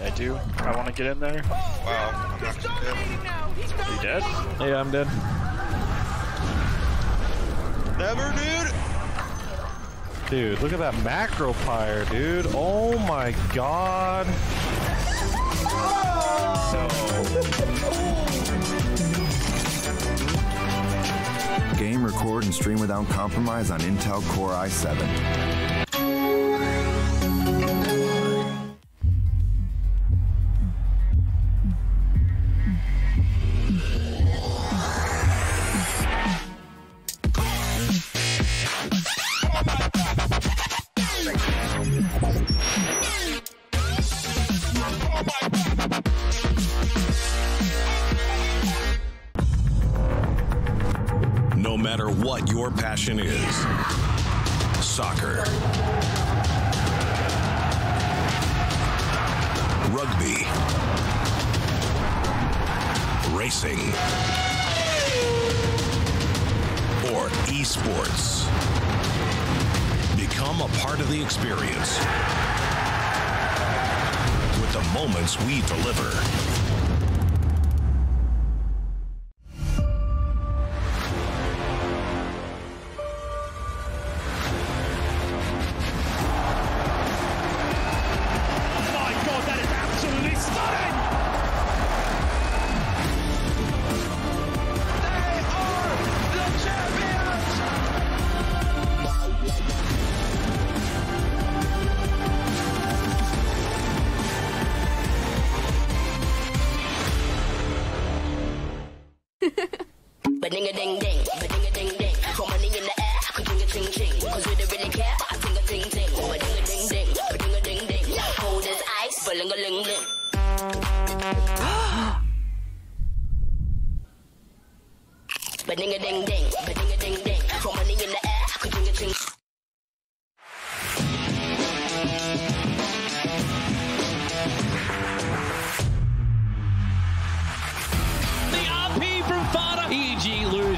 I do. I want to get in there. Wow, I'm actually dead. Are you dead? Yeah, I'm dead. Never, dude! Dude, look at that macro pyre, dude. Oh my god. Game, record, and stream without compromise on Intel Core i7. No matter what your passion is, soccer, rugby, racing, or esports, become a part of the experience with the moments we deliver.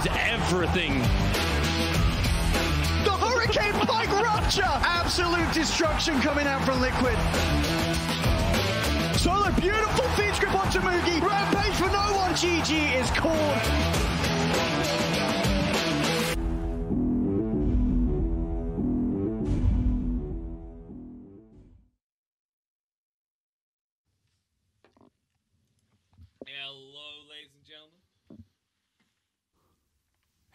Everything. The Hurricane Pike Rupture! Absolute destruction coming out from Liquid. Solo, beautiful feed script onto Mugi. Rampage for no one. GG is called.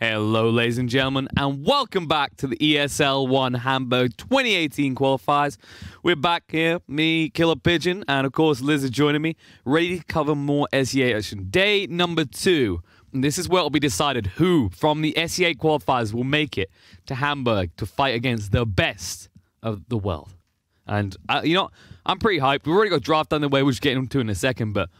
Hello, ladies and gentlemen, and welcome back to the ESL One Hamburg 2018 qualifiers. We're back here, me, Killer Pigeon, and of course Liz is joining me, ready to cover more SEA action. Day number 2. And this is where it'll be decided who from the SEA qualifiers will make it to Hamburg to fight against the best of the world. And, you know, I'm pretty hyped. We've already got draft underway, which we'll get into in a second, but,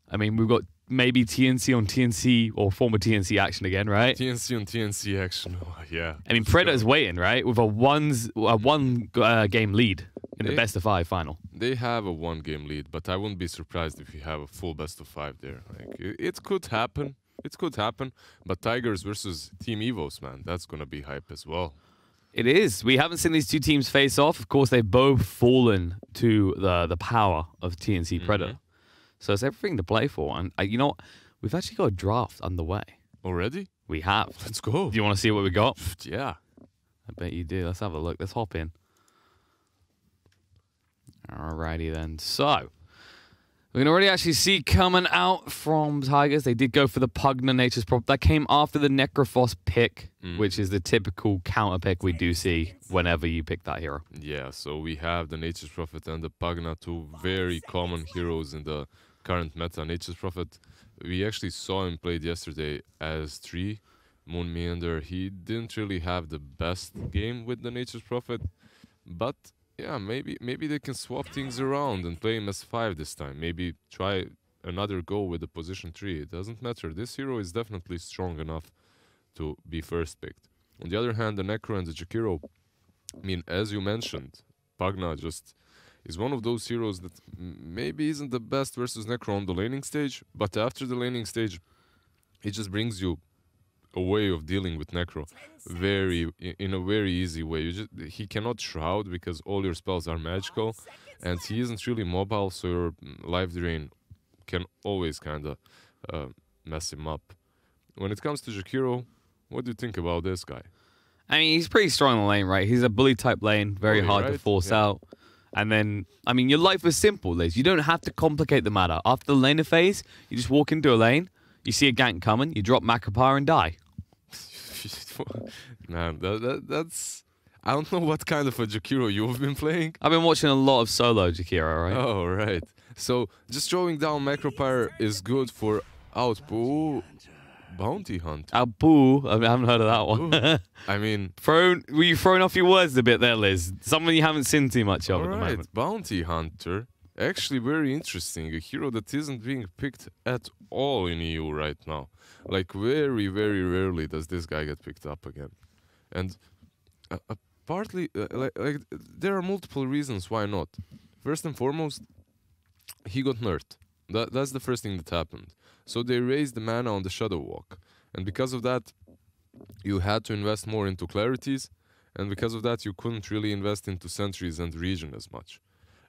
I mean, we've got maybe TNC on TNC or former TNC action again, right? TNC on TNC action, yeah. I mean, Predator's waiting, right? With a one game lead in the best of 5 final. They have a 1 game lead, but I wouldn't be surprised if you have a full best of 5 there. Like, it could happen. It could happen. But Tigers versus Team EVOS, man, that's going to be hype as well. It is. We haven't seen these two teams face off. Of course, they've both fallen to the power of TNC Predator. So it's everything to play for. And you know what? We've actually got a draft underway. Already? We have. Let's go. Do you want to see what we got? Yeah. I bet you do. Let's have a look. Let's hop in. Alrighty then. So, we can already actually see coming out from Tigers. They did go for the Pugna Nature's Prophet. That came after the Necrophos pick, which is the typical counter pick we do see whenever you pick that hero. Yeah, so we have the Nature's Prophet and the Pugna, 2 very common heroes in the current meta. Nature's Prophet, we actually saw him played yesterday as 3. Moon Meander, he didn't really have the best game with the Nature's Prophet, but yeah, maybe they can swap things around and play him as 5 this time. Maybe try another go with the position 3. It doesn't matter. This hero is definitely strong enough to be first picked. On the other hand, the Necro and the Jakiro, I mean, as you mentioned, Pugna just is one of those heroes that maybe isn't the best versus Necro on the laning stage, but after the laning stage, it just brings you a way of dealing with Necro in a very easy way. He cannot shroud because all your spells are magical, and he isn't really mobile, so your life drain can always kind of mess him up. When it comes to Jakiro, what do you think about this guy? I mean, he's pretty strong in the lane, right? He's a bully type lane, very Bully, hard to right? force Yeah. out. And then, I mean, your life is simple, Liz. You don't have to complicate the matter. After the laner phase, you just walk into a lane, you see a gank coming, you drop Macropyre and die. Man, that's... I don't know what kind of a Jakiro you've been playing. I've been watching a lot of solo Jakiro, right? Oh, right. So, just throwing down Macropyre is good for output. Bounty Hunt. Boo. I haven't heard of that one. I mean... Were you throwing off your words a bit there, Liz? Someone you haven't seen too much of at the Alright, moment. Bounty Hunter. Actually very interesting. A hero that isn't being picked at all in EU right now. Like, very, very rarely does this guy get picked up again. And partly, like, there are multiple reasons why not. First and foremost, he got nerfed. That's the first thing that happened. So they raised the mana on the Shadow Walk. And because of that, you had to invest more into clarities. And because of that, you couldn't really invest into sentries and region as much.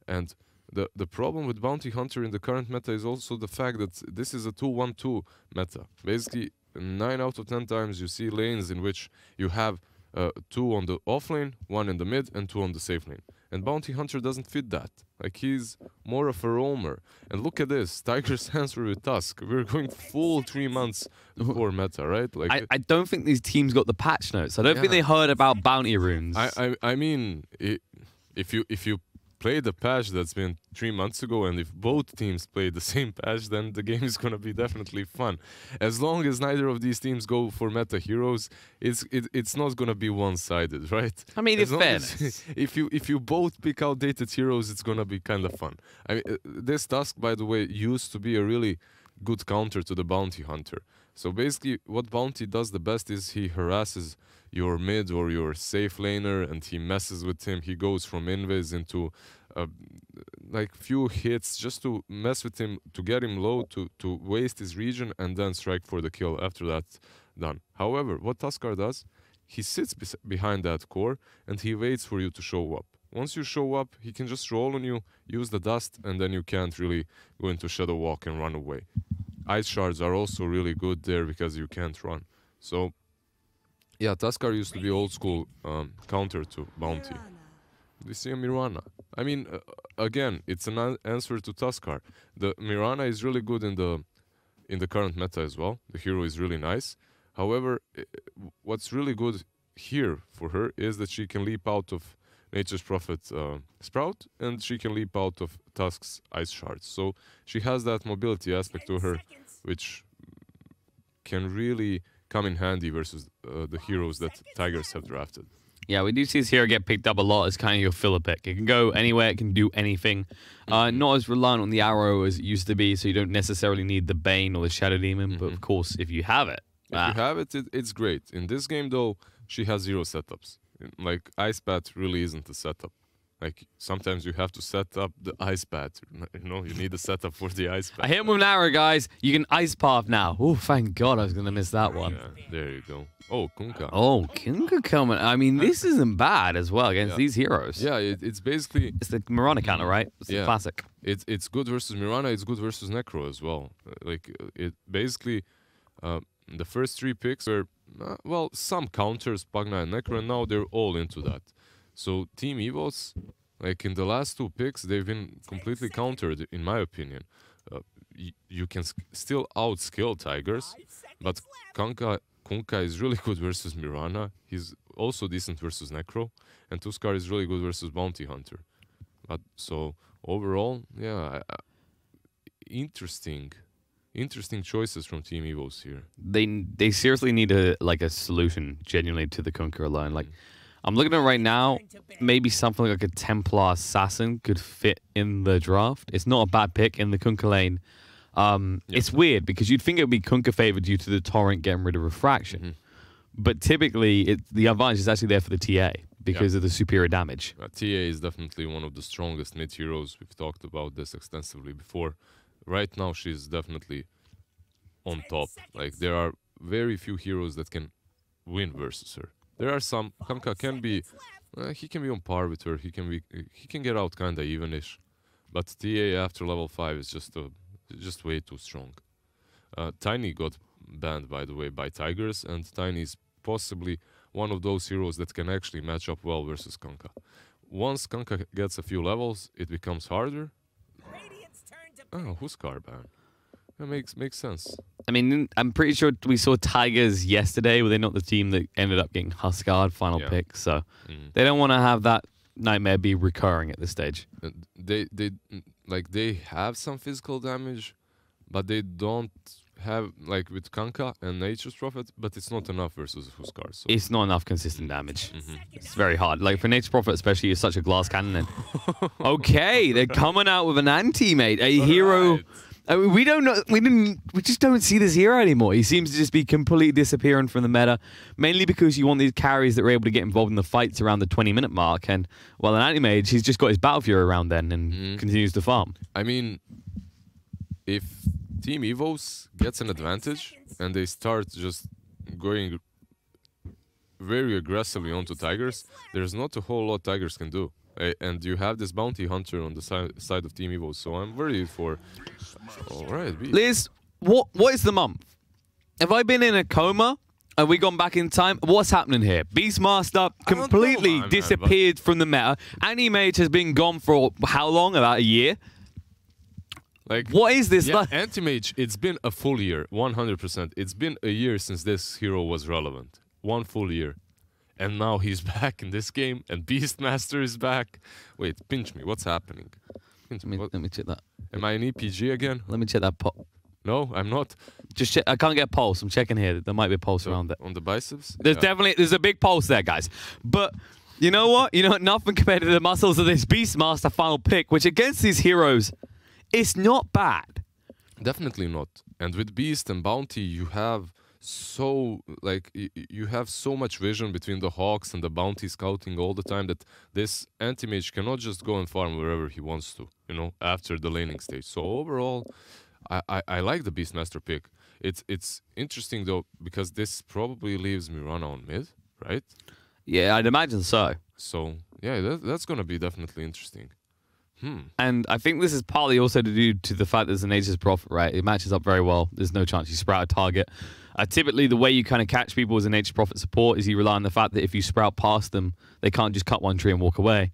And the problem with Bounty Hunter in the current meta is also the fact that this is a 2-1-2 meta. Basically, 9 out of 10 times you see lanes in which you have 2 on the off lane, 1 in the mid, and 2 on the safe lane. And Bounty Hunter doesn't fit that. Like, he's more of a roamer. And look at this, Tiger's answer with Tusk. We're going full 3 months before meta, right? Like, I don't think these teams got the patch notes. I don't think they heard about bounty runes. I mean, if you play the patch that's been 3 months ago, and if both teams play the same patch, then the game is gonna be definitely fun. As long as neither of these teams go for meta heroes, it's not gonna be one-sided, right? I mean, as in long as- fairness. if you both pick outdated heroes, it's gonna be kind of fun. I mean, this task, by the way, used to be a really good counter to the Bounty Hunter. So basically, what Bounty does the best is he harasses your mid or your safe laner, and he messes with him. He goes from invis into like few hits just to mess with him, to get him low, to waste his region, and then strike for the kill after that's done. However, what Tuskar does, he sits behind that core, and he waits for you to show up. Once you show up, he can just roll on you, use the dust, and then you can't really go into Shadow Walk and run away. Ice shards are also really good there because you can't run. So, yeah, Tuskar used to be old school counter to Bounty. Do you see a Mirana? I mean, again, it's an answer to Tuskar. The Mirana is really good in the current meta as well. The hero is really nice. However, what's really good here for her is that she can leap out of Nature's Prophet Sprout, and she can leap out of Tusk's Ice Shards. So she has that mobility aspect to her, which can really come in handy versus the heroes that Tigers have drafted. Yeah, we do see this hero get picked up a lot as kind of your filler pick. It can go anywhere, it can do anything. Not as reliant on the arrow as it used to be, so you don't necessarily need the Bane or the Shadow Demon, but of course, if you have it... If you have it, it's great. In this game, though, she has 0 setups. Like, Ice Bat really isn't a setup. Like, sometimes you have to set up the Ice Bat. You know, you need a setup for the Ice Bat. I hit him with an arrow, guys. You can Ice Path now. Oh, thank God I was going to miss that one. Yeah, there you go. Oh, Kunkka. Oh, Kunkka coming. I mean, this isn't bad as well against these heroes. Yeah, it's basically... It's the Mirana counter, right? It's the classic. It's good versus Mirana, it's good versus Necro as well. Like, it basically... the first 3 picks were, well, some counters, Pagna and Necro, and now they're all into that. So Team EVOS, like in the last 2 picks, they've been completely countered, in my opinion. You can still outskill Tigers, but Kunkka is really good versus Mirana. He's also decent versus Necro, and Tuskar is really good versus Bounty Hunter. But so overall, yeah, interesting choices from Team EVOS here. They seriously need a solution genuinely to the Kunkka alone. Like, I'm looking at it right now, maybe something like a Templar Assassin could fit in the draft. It's not a bad pick in the Kunkka lane. It's weird because you'd think it would be Kunkka favored due to the Torrent getting rid of Refraction. But typically, the advantage is actually there for the TA because of the superior damage. TA is definitely one of the strongest mid heroes. We've talked about this extensively before. Right now, she's definitely on top. Like, there are very few heroes that can win versus her. There are some. Kunkka can be He can be on par with her. He can get out kinda evenish, but TA after level 5 is just way too strong. Tiny got banned, by the way, by Tigers, and Tiny is possibly one of those heroes that can actually match up well versus Kanka. Once Kanka gets a few levels, it becomes harder. Oh, Huskar ban. That makes sense. I mean, I'm pretty sure we saw Tigers yesterday. Were they not the team that ended up getting Huskard final pick? So they don't want to have that nightmare be recurring at this stage. They have some physical damage, but they don't have, like with Kanka and Nature's Prophet, but it's not enough versus Huskar. So. It's not enough consistent damage. It's very hard. Like for Nature's Prophet especially, you're such a glass cannon. And okay, they're coming out with an anti-mate, a hero. Right. I mean, we don't know. We just don't see this hero anymore. He seems to just be completely disappearing from the meta, mainly because you want these carries that are able to get involved in the fights around the 20-minute mark. And well, an anti-mage, he's just got his Battle Fury around then and continues to farm. I mean, if Team EVOS gets an advantage and they start just going very aggressively onto Tigers, there's not a whole lot Tigers can do. And you have this bounty hunter on the side of Team EVOS, so I'm worried for... Alright, Liz, what is the month? Have I been in a coma? Have we gone back in time? What's happening here? Beastmaster completely disappeared from the meta. Anti-Mage has been gone for how long? About a year? Like, what is this? Yeah, Anti-Mage, it's been a full year, 100%. It's been a year since this hero was relevant. 1 full year. And now he's back in this game, and Beastmaster is back. Wait, pinch me. What's happening? Let me check that. Am I an EPG again? Let me check that pulse. No, I'm not. Just check. I can't get a pulse. I'm checking here. There might be a pulse around there. On the biceps? There's a big pulse there, guys. But you know what? Nothing compared to the muscles of this Beastmaster final pick, which against these heroes, it's not bad. Definitely not. And with Beast and Bounty, you have so much vision between the Hawks and the Bounty scouting all the time that this anti-mage cannot just go and farm wherever he wants to, after the laning stage. So overall, I like the Beastmaster pick. It's interesting though, because this probably leaves Mirana on mid, right? Yeah, I'd imagine so. So yeah, that's gonna be definitely interesting. And I think this is partly also to do to the fact that there's an Nature's Prophet, right? It matches up very well. There's no chance you sprout a target. Typically, the way you kind of catch people as a Nature's Prophet support is you rely on the fact that if you sprout past them, they can't just cut one tree and walk away.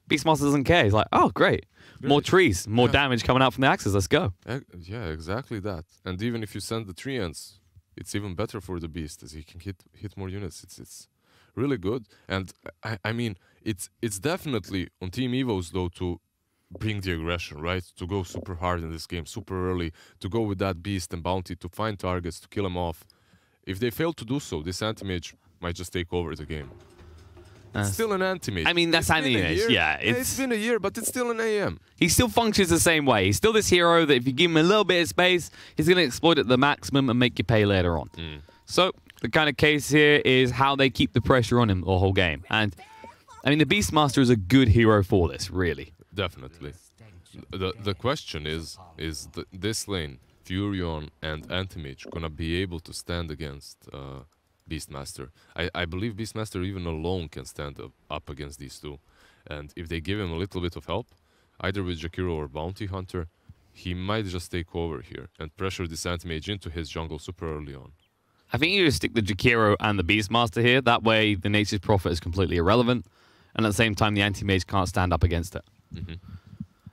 Beastmaster doesn't care. He's like, oh, great. More trees, more damage coming out from the axes. Let's go. Yeah, exactly that. And even if you send the tree ends, it's even better for the Beast as he can hit more units. It's really good. And I mean, it's definitely on Team EVOS, though, to bring the aggression, right? To go super hard in this game, super early, to go with that Beast and Bounty, to find targets, to kill them off. If they fail to do so, this anti-mage might just take over the game. It's still an anti-mage. I mean, that's anti-mage, yeah. It's been a year, but it's still an AM. He still functions the same way. He's still this hero that if you give him a little bit of space, he's going to exploit it to the maximum and make you pay later on. So, the kind of case here is how they keep the pressure on him the whole game. And, I mean, the Beastmaster is a good hero for this, really. Definitely. The question is this lane, Furion and Anti-Mage, gonna be able to stand against Beastmaster? I believe Beastmaster even alone can stand up against these two. And if they give him a little bit of help, either with Jakiro or Bounty Hunter, he might just take over here and pressure this Anti-Mage into his jungle super early on. I think you just stick the Jakiro and the Beastmaster here. That way, the Nature's Prophet is completely irrelevant. And at the same time, the Anti-Mage can't stand up against it.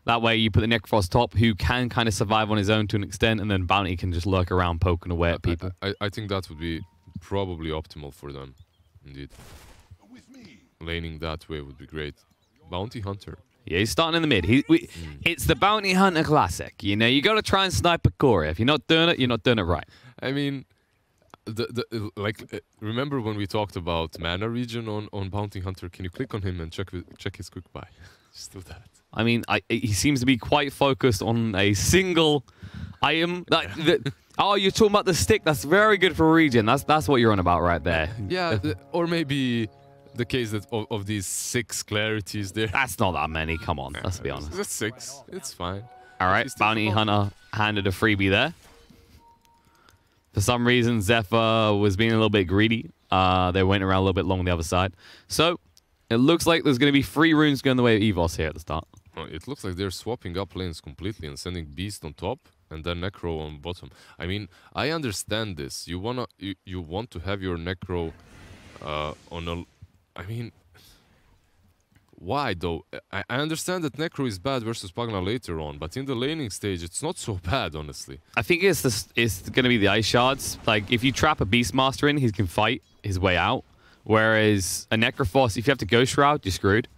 That way, you put the Necrophos top, who can kind of survive on his own to an extent, and then Bounty can just lurk around poking away at people. I think that would be probably optimal for them, indeed. Laning that way would be great. Bounty Hunter. Yeah, he's starting in the mid. It's the Bounty Hunter classic. You got to try and snipe a core. If you're not doing it, you're not doing it right. I mean, remember when we talked about mana regen on Bounty Hunter? Can you click on him and check his quick buy? Just do that. I mean, he seems to be quite focused on a single item. Oh, you're talking about the stick. That's very good for regen. That's what you're on about right there. Yeah, or maybe the case that of these 6 clarities there. That's not that many. Come on, let's be honest. That's 6. It's fine. All right, Bounty Hunter handed a freebie there. For some reason, Zephyr was being a little bit greedy. They went around a little bit long on the other side. So, It looks like there's going to be 3 runes going the way of EVOS here at the start. It looks like they're swapping up lanes completely and sending Beast on top and then Necro on bottom. I mean, I understand this. You want to have your Necro on a... I mean... Why though? I understand that Necro is bad versus Pagna later on, but in the laning stage, it's not so bad, honestly. I think it's going to be the Ice Shards. Like, if you trap a Beastmaster in, he can fight his way out. Whereas a Necrophos, if you have to Ghost Shroud, you're screwed.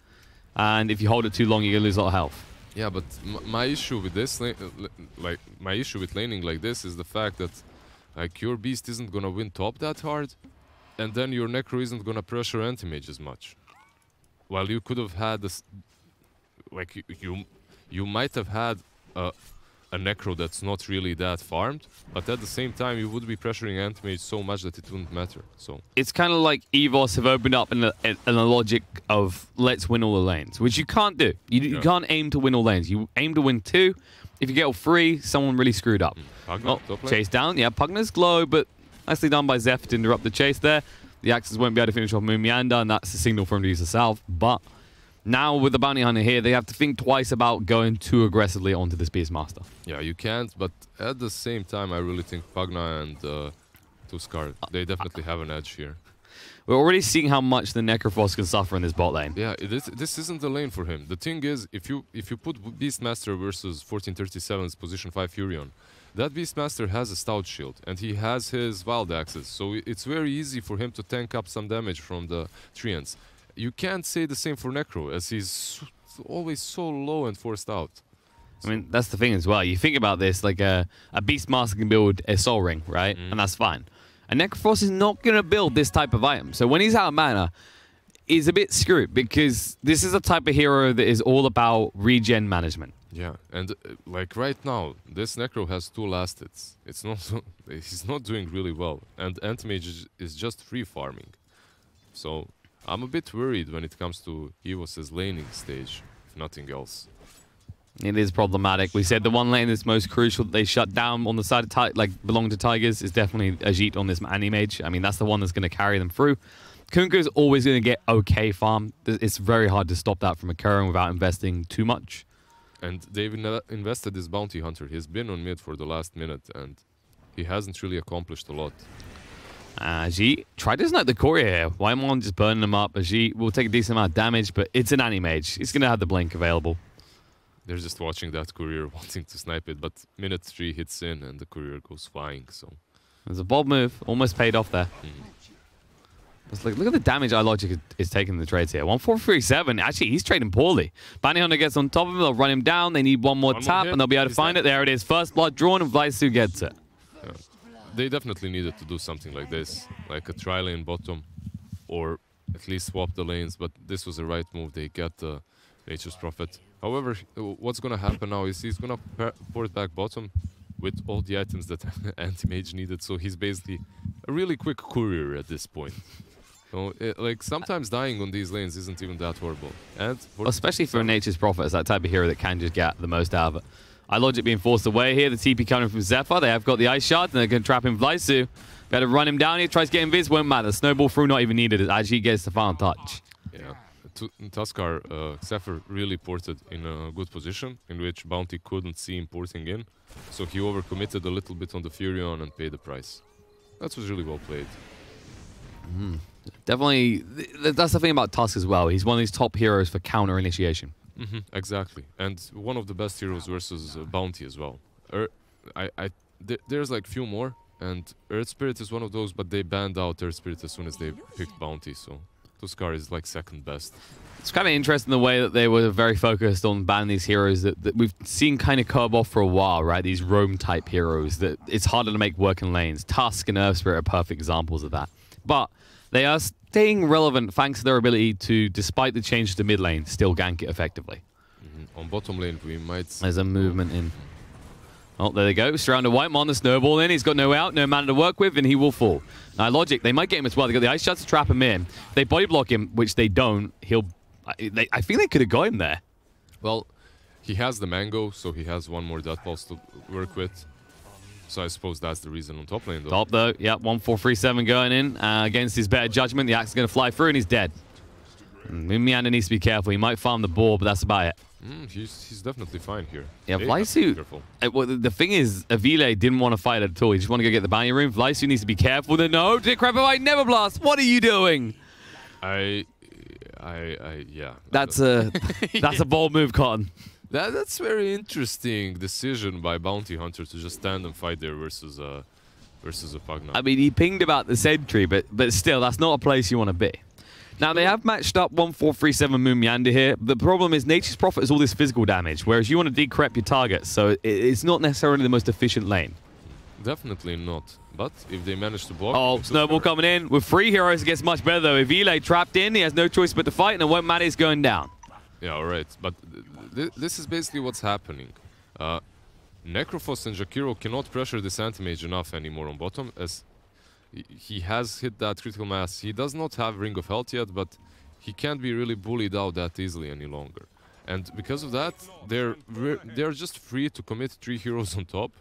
And if you hold it too long, you're going to lose a lot of health. Yeah, but my issue with this, my issue with laning like this is the fact that, like, your Beast isn't going to win top that hard, and then your Necro isn't going to pressure anti-mage as much. While you could have had this, like you might have had a Necro that's not really that farmed, but at the same time you would be pressuring anti-mage so much that it wouldn't matter. So it's kind of like EVOS have opened up in a logic of let's win all the lanes, which you can't do. You can't aim to win all lanes. You aim to win 2. If you get all 3, someone really screwed up. Pugna, chase down. Yeah, Pugna's glow, but nicely done by Zeph to interrupt the chase there. The Axes won't be able to finish off Moon Meander, and that's a signal for him to use the South. But now with the Bounty Hunter here, they have to think twice about going too aggressively onto this Beastmaster. Yeah, you can't, but at the same time, I really think Pagna and Tuskar, they definitely have an edge here. We're already seeing how much the Necrophos can suffer in this bot lane. Yeah, this isn't the lane for him. The thing is, if you put Beastmaster versus 1437's position 5 Furion, that Beastmaster has a stout shield, and he has his wild axes, so it's very easy for him to tank up some damage from the treants. You can't say the same for Necro, as he's always so low and forced out. I mean, that's the thing as well. You think about this, like a Beastmaster can build a Soul Ring, right? And that's fine. A Necrophos is not going to build this type of item. So when he's out of mana, he's a bit screwed, because this is a type of hero that is all about regen management. Yeah, and like right now, this Necro has 2 last hits. It's not he's not doing really well, and Anti-Mage is just free farming. So I'm a bit worried when it comes to EVOS's laning stage, if nothing else. It is problematic. We said the one lane that's most crucial that they shut down on the side of belong to Tigers is definitely Ajit on this Anti-Mage. I mean, that's the one that's going to carry them through. Kunko's always going to get okay farm. It's very hard to stop that from occurring without investing too much. And they've invested this Bounty Hunter. He's been on mid for the last minute, and he hasn't really accomplished a lot. Ajit, try to snipe the courier here. Why am I just burning him up? Ajit will take a decent amount of damage, but it's an Anti-Mage. He's going to have the blink available. They're just watching that courier, wanting to snipe it, but minute 3 hits in, and the courier goes flying, so... There's a bold move. Almost paid off there. It's like, look at the damage iLogic is taking in the trades here. 1437. Actually, he's trading poorly. Bounty Hunter gets on top of him. They'll run him down. They need one more tap, and they'll be able to find it. There it is. First blood drawn, and Vlaisu gets it. Yeah. They definitely needed to do something like this, like a tri-lane bottom, or at least swap the lanes, but this was the right move. They get the Nature's Prophet. However, what's going to happen now is he's going to port back bottom with all the items that Anti-Mage needed, so he's basically a really quick courier at this point. So, like, sometimes dying on these lanes isn't even that horrible. And especially for Nature's Prophet, it's that type of hero that can just get the most out of it. iLogic being forced away here. The TP coming from Zephyr. They have got the Ice Shard, and they're going to trap in Vlaisu. Better run him down here. Tries to get invis. Won't matter. Snowball through, not even needed. It actually gets the final touch. Yeah. Tuskar, Zephyr really ported in a good position, in which Bounty couldn't see him porting in. So he overcommitted a little bit on the Furion and paid the price. That was really well played. Definitely, that's the thing about Tusk as well. He's one of these top heroes for counter initiation. Exactly, and one of the best heroes versus Bounty as well. There's like few more, and Earth Spirit is one of those, but they banned out Earth Spirit as soon as they picked Bounty, so Tuskar is like second best. It's kind of interesting the way that they were very focused on banning these heroes that we've seen kind of curb off for a while, right? These roam type heroes that it's harder to make work in lanes. Tusk and Earth Spirit are perfect examples of that. But they are staying relevant thanks to their ability to, despite the change to mid lane, still gank it effectively. On bottom lane, we might... There's a movement in. Oh, there they go. Surround a Whitemon, the snowball in. He's got no out, no mana to work with, and he will fall. Now, Logic, they might get him as well. They got the Ice Shots to trap him in. If they body block him, which they don't, he'll... I think they could have got him there. Well, he has the Mango, so he has one more Death Pulse to work with. So I suppose that's the reason on top lane, though. Top, though. Yep, 1437 going in. Against his better judgment, the axe is going to fly through, and he's dead. Meander needs to be careful. He might farm the ball, but that's about it. He's definitely fine here. Yeah, Vlysu. Well, the thing is, Avile didn't want to fight at all. He just wanted to go get the bounty room. Vlysu needs to be careful. No, Dick Crapaway, Never Blast. What are you doing? Yeah. That's a bold move, Cotton. That's very interesting decision by Bounty Hunter to just stand and fight there versus a Pugna. I mean, he pinged about the sentry, but still, that's not a place you want to be. Now, they have matched up 1-4-3-7 Moon Meander here. The problem is Nature's Prophet is all this physical damage, whereas you want to decrep your target, so it's not necessarily the most efficient lane. Definitely not. But if they manage to block... Oh, Snowball coming in. With 3 heroes, it gets much better, though. Evile trapped in, he has no choice but to fight, and it won't matter, he's going down. Yeah, alright. But this is basically what's happening. Necrophos and Jakiro cannot pressure this anti-mage enough anymore on bottom, as he has hit that critical mass. He does not have Ring of Health yet, but he can't be really bullied out that easily any longer. And because of that, they're just free to commit 3 heroes on top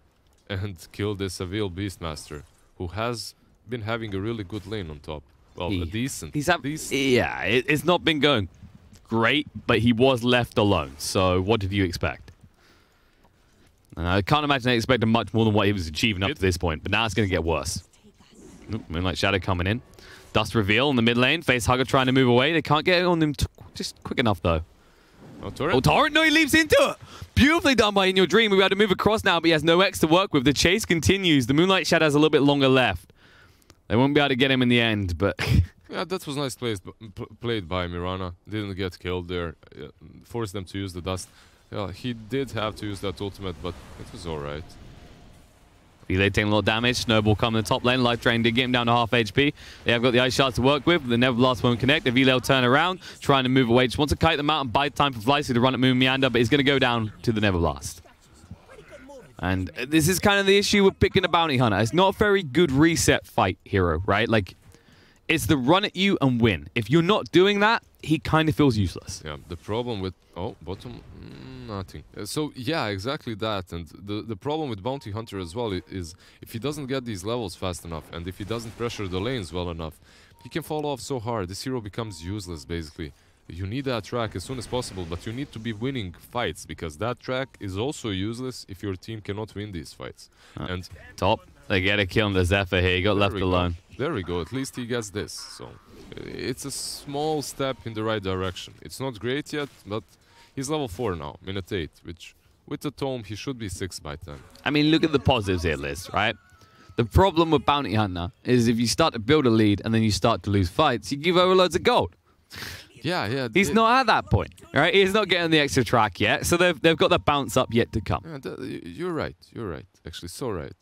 and kill this Avil Beastmaster, who has been having a really good lane on top. Well, a decent. Yeah, it's not been going great, but he was left alone. So what did you expect? And I can't imagine they expected much more than what he was achieving up to this point, but now it's going to get worse. Moonlight Shadow coming in. Dust Reveal in the mid lane. Facehugger trying to move away. They can't get on him just quick enough, though. Oh, Torrent? Oh, Torrent! No, he leaps into it! Beautifully done by In Your Dream. We had to move across now, but he has no X to work with. The chase continues. The Moonlight Shadow has a little bit longer left. They won't be able to get him in the end, but... Yeah, that was nice played by Mirana. Didn't get killed there. Forced them to use the dust. Yeah, he did have to use that ultimate, but it was alright. Relay taking a lot of damage. Snowball coming in the top lane. Life Drain did get him down to half HP. They have got the Ice Shards to work with. The Never Blast won't connect. Avile will turn around, trying to move away. Just wants to kite them out and buy time for Vlysu to run at Moon Meander, but he's going to go down to the Never Blast. And this is kind of the issue with picking a Bounty Hunter. It's not a very good reset fight hero, right? Like, it's the run at you and win. If you're not doing that, he kind of feels useless. Yeah, the problem with... Oh, bottom... nothing. So, yeah, exactly that. And the problem with Bounty Hunter as well is if he doesn't get these levels fast enough and if he doesn't pressure the lanes well enough, he can fall off so hard. This hero becomes useless, basically. You need that track as soon as possible, but you need to be winning fights, because that track is also useless if your team cannot win these fights. And top. They get a kill on the Zephyr here. He got left alone. There we go. At least he gets this. So it's a small step in the right direction. It's not great yet, but he's level 4 now, minute 8, which with the tome he should be 6 by 10. I mean, look at the positives here, Liz, right? The problem with Bounty Hunter is if you start to build a lead and then you start to lose fights, you give over loads of gold. Yeah. He's not at that point, right? He's not getting the extra track yet, so they've got the bounce up yet to come. Yeah, you're right. Actually, so right.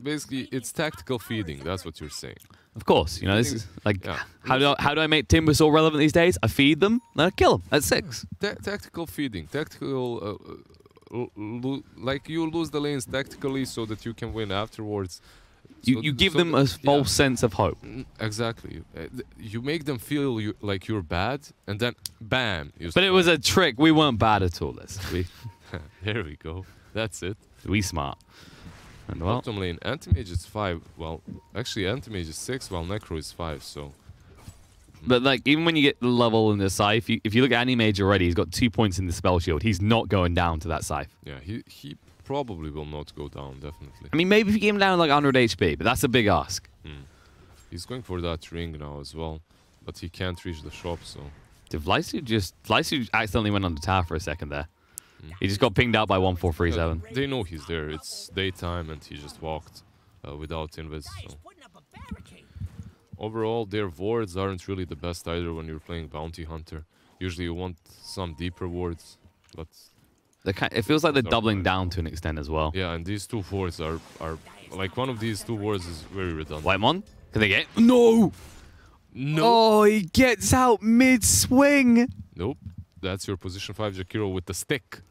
Basically, it's tactical feeding. That's what you're saying. Of course, you know, this is like, how do I make Timbersaw relevant these days? I feed them, then I kill them at 6. Tactical feeding. Tactical, like you lose the lanes tactically so that you can win afterwards. You give them a false sense of hope. Exactly. You make them feel like you're bad, and then bam. But it was a trick. We weren't bad at all. There we go. That's it. We smart. And well, bottom lane, Anti-Mage is 5. Well, actually, Anti-Mage is 6, while Necro is 5. So. But like, even when you get the level in the Scythe, if you look at Anti-Mage already, he's got 2 points in the spell shield. He's not going down to that Scythe. Yeah, he probably will not go down, definitely. I mean, maybe if you get him down like 100 HP, but that's a big ask. He's going for that ring now as well, but he can't reach the shop, so... Did Vlysu accidentally went under tower for a second there. He just got pinged out by 1437. They know he's there. It's daytime and he just walked without invis. So. Overall, their wards aren't really the best either when you're playing Bounty Hunter. Usually you want some deeper wards, but... It feels like they're doubling down to an extent as well. Yeah, and these 2 wards are like, one of these 2 wards is very redundant. Whitemon? Can they get... No! Oh, he gets out mid-swing! Nope. That's your position 5 Jakiro with the stick.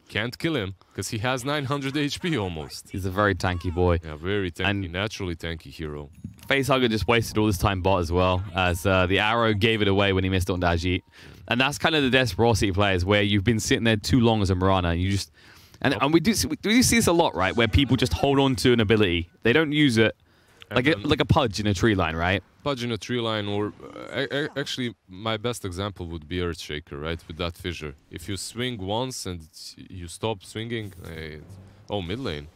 Can't kill him, because he has 900 HP almost. He's a very tanky boy. Yeah, very tanky, naturally tanky hero. Facehugger just wasted all this time bot as well, as the arrow gave it away when he missed on Dajit. And that's kind of the desperosity players, where you've been sitting there too long as a Mirana, and you just... And we do see this a lot, right? Where people just hold on to an ability. They don't use it like a pudge in a tree line, right? Pudge in a tree line, or actually my best example would be Earthshaker, right? With that fissure. If you swing once and you stop swinging, oh, mid lane.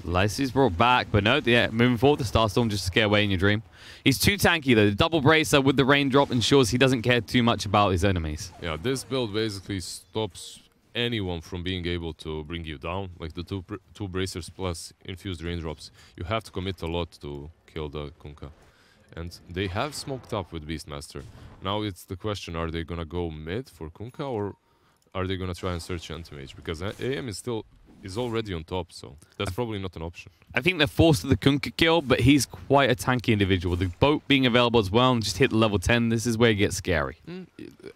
Lacey's brought back, but no, yeah, moving forward, the Starstorm just scare away in your dream. He's too tanky though. The double bracer with the raindrop ensures he doesn't care too much about his enemies. Yeah, this build basically stops anyone from being able to bring you down. Like the two bracers plus infused raindrops. You have to commit a lot to kill the Kunkka. And they have smoked up with Beastmaster. Now it's the question, are they gonna go mid for Kunkka, or are they gonna try and search Anti-Mage? Because AM is already on top, so that's probably not an option. I think they're forced to the Kunkka kill, but he's quite a tanky individual. The boat being available as well and just hit level 10, this is where it gets scary.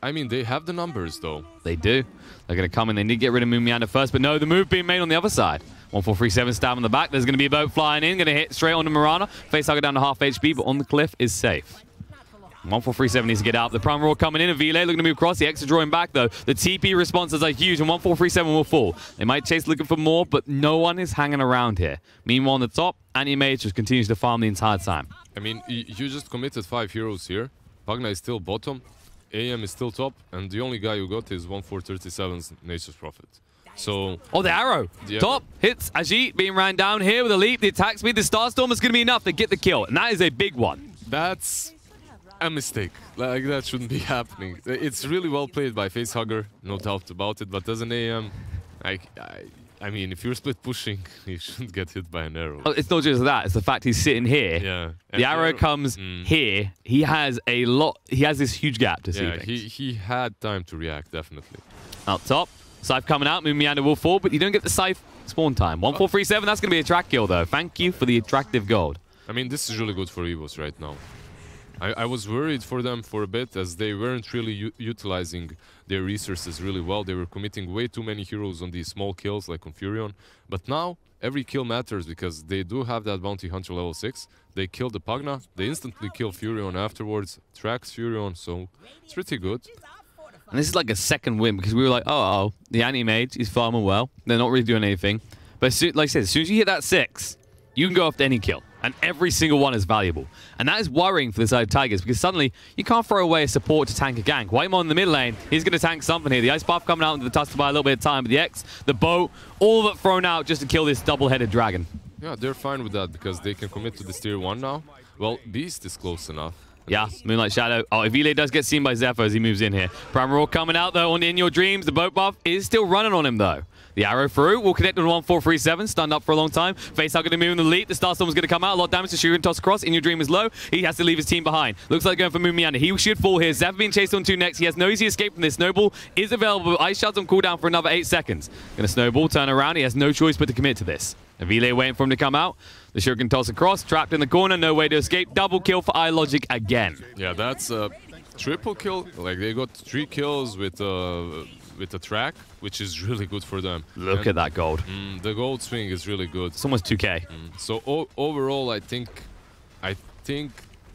I mean, they have the numbers, though. They do. They're going to come in. They need to get rid of Mumianda first, but no, the move being made on the other side. 1437 stab on the back. There's going to be a boat flying in, going to hit straight onto Mirana. Facehugger down to half HP, but on the cliff is safe. 1437 needs to get out. The Prime Roar coming in, and Vile looking to move across. The X are drawing back, though. The TP responses are huge, and 1437 will fall. They might chase looking for more, but no one is hanging around here. Meanwhile, on the top, Anti-Mage just continues to farm the entire time. I mean, you just committed 5 heroes here. Pagna is still bottom. AM is still top, and the only guy you got is 1437's Nature's Prophet. So... Oh, the arrow! Top hits Ajit being ran down here with a leap. The attack speed, the Starstorm is going to be enough to get the kill, and that is a big one. That's a mistake. Like, that shouldn't be happening. It's really well played by Facehugger, no doubt about it, but as an AM, I mean, if you're split pushing, you shouldn't get hit by an arrow. Oh, it's not just that, it's the fact he's sitting here. Yeah. The arrow comes here. He has this huge gap to see things. He had time to react, definitely. Up top, Scythe coming out, Mumianda will fall, but you don't get the Scythe spawn time. 1437, that's going to be a track kill, though. Thank you for the attractive gold. I mean, this is really good for EVOS right now. I was worried for them for a bit, as they weren't really utilizing their resources really well. They were committing way too many heroes on these small kills, like on Furion. But now, every kill matters, because they do have that Bounty Hunter level 6. They kill the Pagna, they instantly kill Furion afterwards, tracks Furion, so it's pretty good. And this is like a second win, because we were like, oh, the Anti-Mage is farming well. They're not really doing anything. But like I said, as soon as you hit that 6, you can go after any kill. And every single one is valuable. And that is worrying for the side of Tigers, because suddenly you can't throw away a support to tank a gank. Whitemon in the mid lane, he's going to tank something here. The Ice Buff coming out into the tusk to buy a little bit of time, but the X, the boat, all of it thrown out just to kill this double-headed dragon. Yeah, they're fine with that, because they can commit to this tier 1 now. Well, Beast is close enough. Yeah, Moonlight Shadow. Oh, Evile does get seen by Zephyr as he moves in here. Prime Roar coming out, though, on In Your Dreams. The boat buff is still running on him, though. The arrow through will connect on 1437, stunned up for a long time. Facehugger to move in the lead. The Starstorm is going to come out. A lot of damage to Shuriken toss across. In Your Dream is low. He has to leave his team behind. Looks like going for Mumianda. He should fall here. Zephyr being chased on 2 next. He has no easy escape from this. Snowball is available. Ice Shard's on cooldown for another 8 seconds. Going to Snowball, turn around. He has no choice but to commit to this. Evile waiting for him to come out. The Shuriken toss across. Trapped in the corner. No way to escape. Double kill for iLogic again. Yeah, that's a triple kill. Like, they got 3 kills with a track, which is really good for them. Look at that gold. The gold swing is really good. It's almost 2k. So overall, I think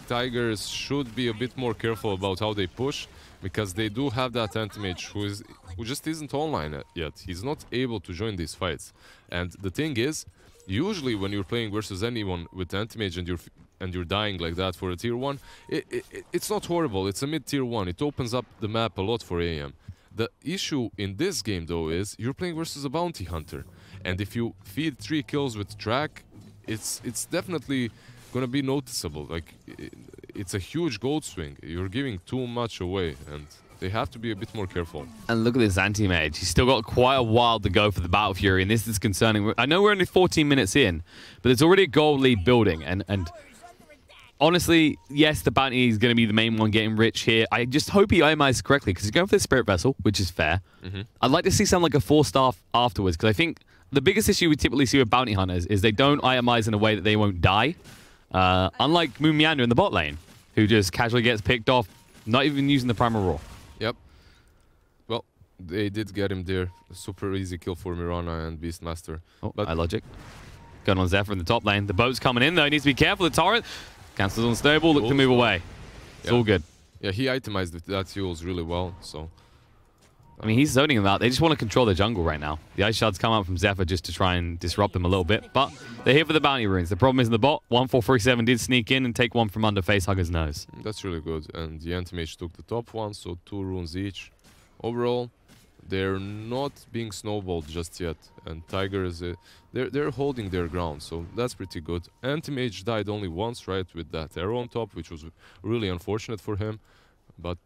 Tigers should be a bit more careful about how they push, because they do have that Anti-Mage who just isn't online yet. He's not able to join these fights. And the thing is, usually when you're playing versus anyone with Anti-Mage and you're dying like that for a tier 1, it's not horrible. It's a mid-tier 1. It opens up the map a lot for AM. The issue in this game, though, is you're playing versus a Bounty Hunter. And if you feed 3 kills with track, it's definitely going to be noticeable. Like, it's a huge gold swing. You're giving too much away, and they have to be a bit more careful. And look at this Anti-Mage. He's still got quite a while to go for the Battle Fury, and this is concerning. I know we're only 14 minutes in, but there's already a gold lead building, and honestly, yes, the bounty is going to be the main one getting rich here. I just hope he itemizes correctly, because he's going for the Spirit Vessel, which is fair. I'd like to see something like a 4-star afterwards, because I think the biggest issue we typically see with bounty hunters is they don't itemize in a way that they won't die. Unlike Mumianda in the bot lane, who just casually gets picked off, not even using the Primal Roar. Yep. Well, they did get him there. A super easy kill for Mirana and Beastmaster. Oh, but iLogic. Going on Zephyr in the top lane. The boat's coming in, though. He needs to be careful. The torrent cancels on Snowball. Look to move away. It's all good. Yeah, he itemized that heals really well, so... I mean, he's zoning them out. They just want to control the jungle right now. The Ice Shards come out from Zephyr just to try and disrupt them a little bit, but they're here for the bounty runes. The problem is in the bot, 1437 did sneak in and take one from under Facehugger's nose. That's really good. And the Anti-Mage took the top one, so 2 runes each. Overall, they're not being snowballed just yet. And Tiger is they're holding their ground, so that's pretty good. Anti-Mage died only once, right, with that arrow on top, which was really unfortunate for him. But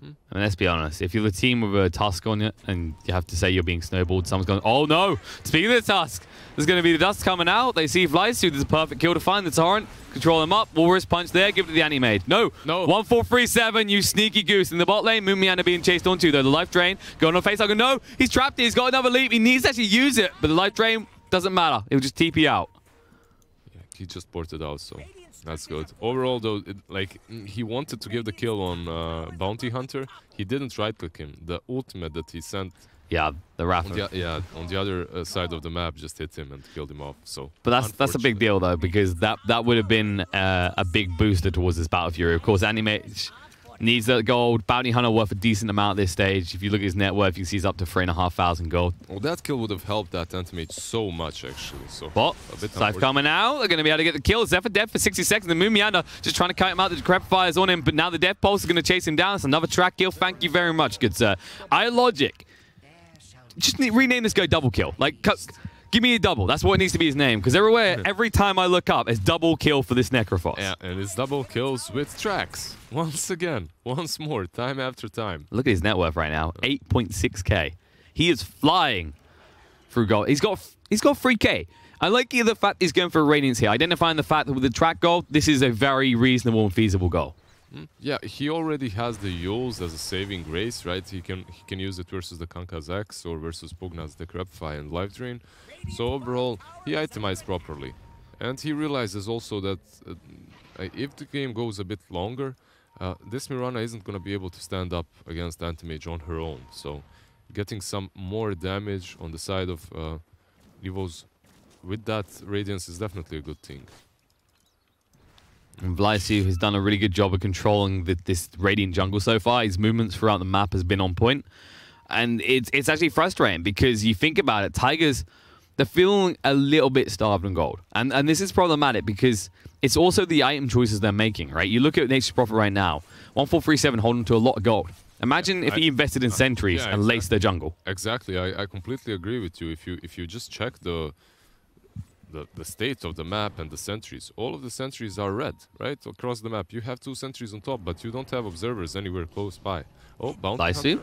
I mean, let's be honest. If you're the team with a Tusk on it and you have to say you're being snowballed, someone's going, oh no! Speaking of the Tusk, there's going to be the dust coming out. They see Flysuit. There's a perfect kill to find the Torrent. Control him up. Walrus punch there. Give it to the Anti-Mage. No. 1437, you sneaky goose. In the bot lane, Moonmiana being chased onto, though. The life drain going on Facehugger. No! He's trapped. He's got another leap. He needs to actually use it, but the life drain doesn't matter. It'll just TP out. Yeah, he just ported out, so that's good. Overall, though, he wanted to give the kill on Bounty Hunter. He didn't right-click him. The ultimate that he sent, yeah, the Raptor. on the other side of the map, just hit him and killed him off. So, but that's a big deal though, because that would have been a big booster towards this Battle Fury. Of course, Anti-Mage needs that gold. Bounty Hunter worth a decent amount at this stage. If you look at his net worth, you see he's up to 3,500 gold. Well, that kill would have helped that Anti-Mage so much, actually. So, but Scythe coming out. They're going to be able to get the kill. Zephyr dead for 60 seconds. The Moonmianda just trying to kite him out. The Decrepifier's on him, but now the Death Pulse is going to chase him down. It's another track kill. Thank you very much, good sir. iLogic. Just rename this guy Double Kill. Like, give me a double. That's what needs to be his name. Because every time I look up, it's double kill for this Necrophos. Yeah, and it's double kills with tracks. Once again. Once more. Time after time. Look at his net worth right now. 8.6k. He is flying through gold. He's got 3k. I like the fact he's going for a Radiance here. Identifying the fact that with the track goal, this is a very reasonable and feasible goal. Yeah, he already has the Yules as a saving grace, right? He can use it versus the Kanka's X or versus Pugna's Decrepify and Life Drain. So overall, he itemized properly. And he realizes also that if the game goes a bit longer, this Mirana isn't going to be able to stand up against Anti-Mage on her own. So getting some more damage on the side of EVOS with that Radiance is definitely a good thing. And Vlasiu has done a really good job of controlling this Radiant jungle so far. His movements throughout the map has been on point. And it's actually frustrating because you think about it, Tigers, they're feeling a little bit starved on gold. And this is problematic because it's also the item choices they're making, right? You look at Nature's Prophet right now, 1437 holding to a lot of gold. Imagine if he invested in sentries and laced their jungle. Exactly, I completely agree with you. If you just check the state of the map and the sentries, all of the sentries are red, right? Across the map. You have 2 sentries on top, but you don't have observers anywhere close by. Oh, Bounty Hunter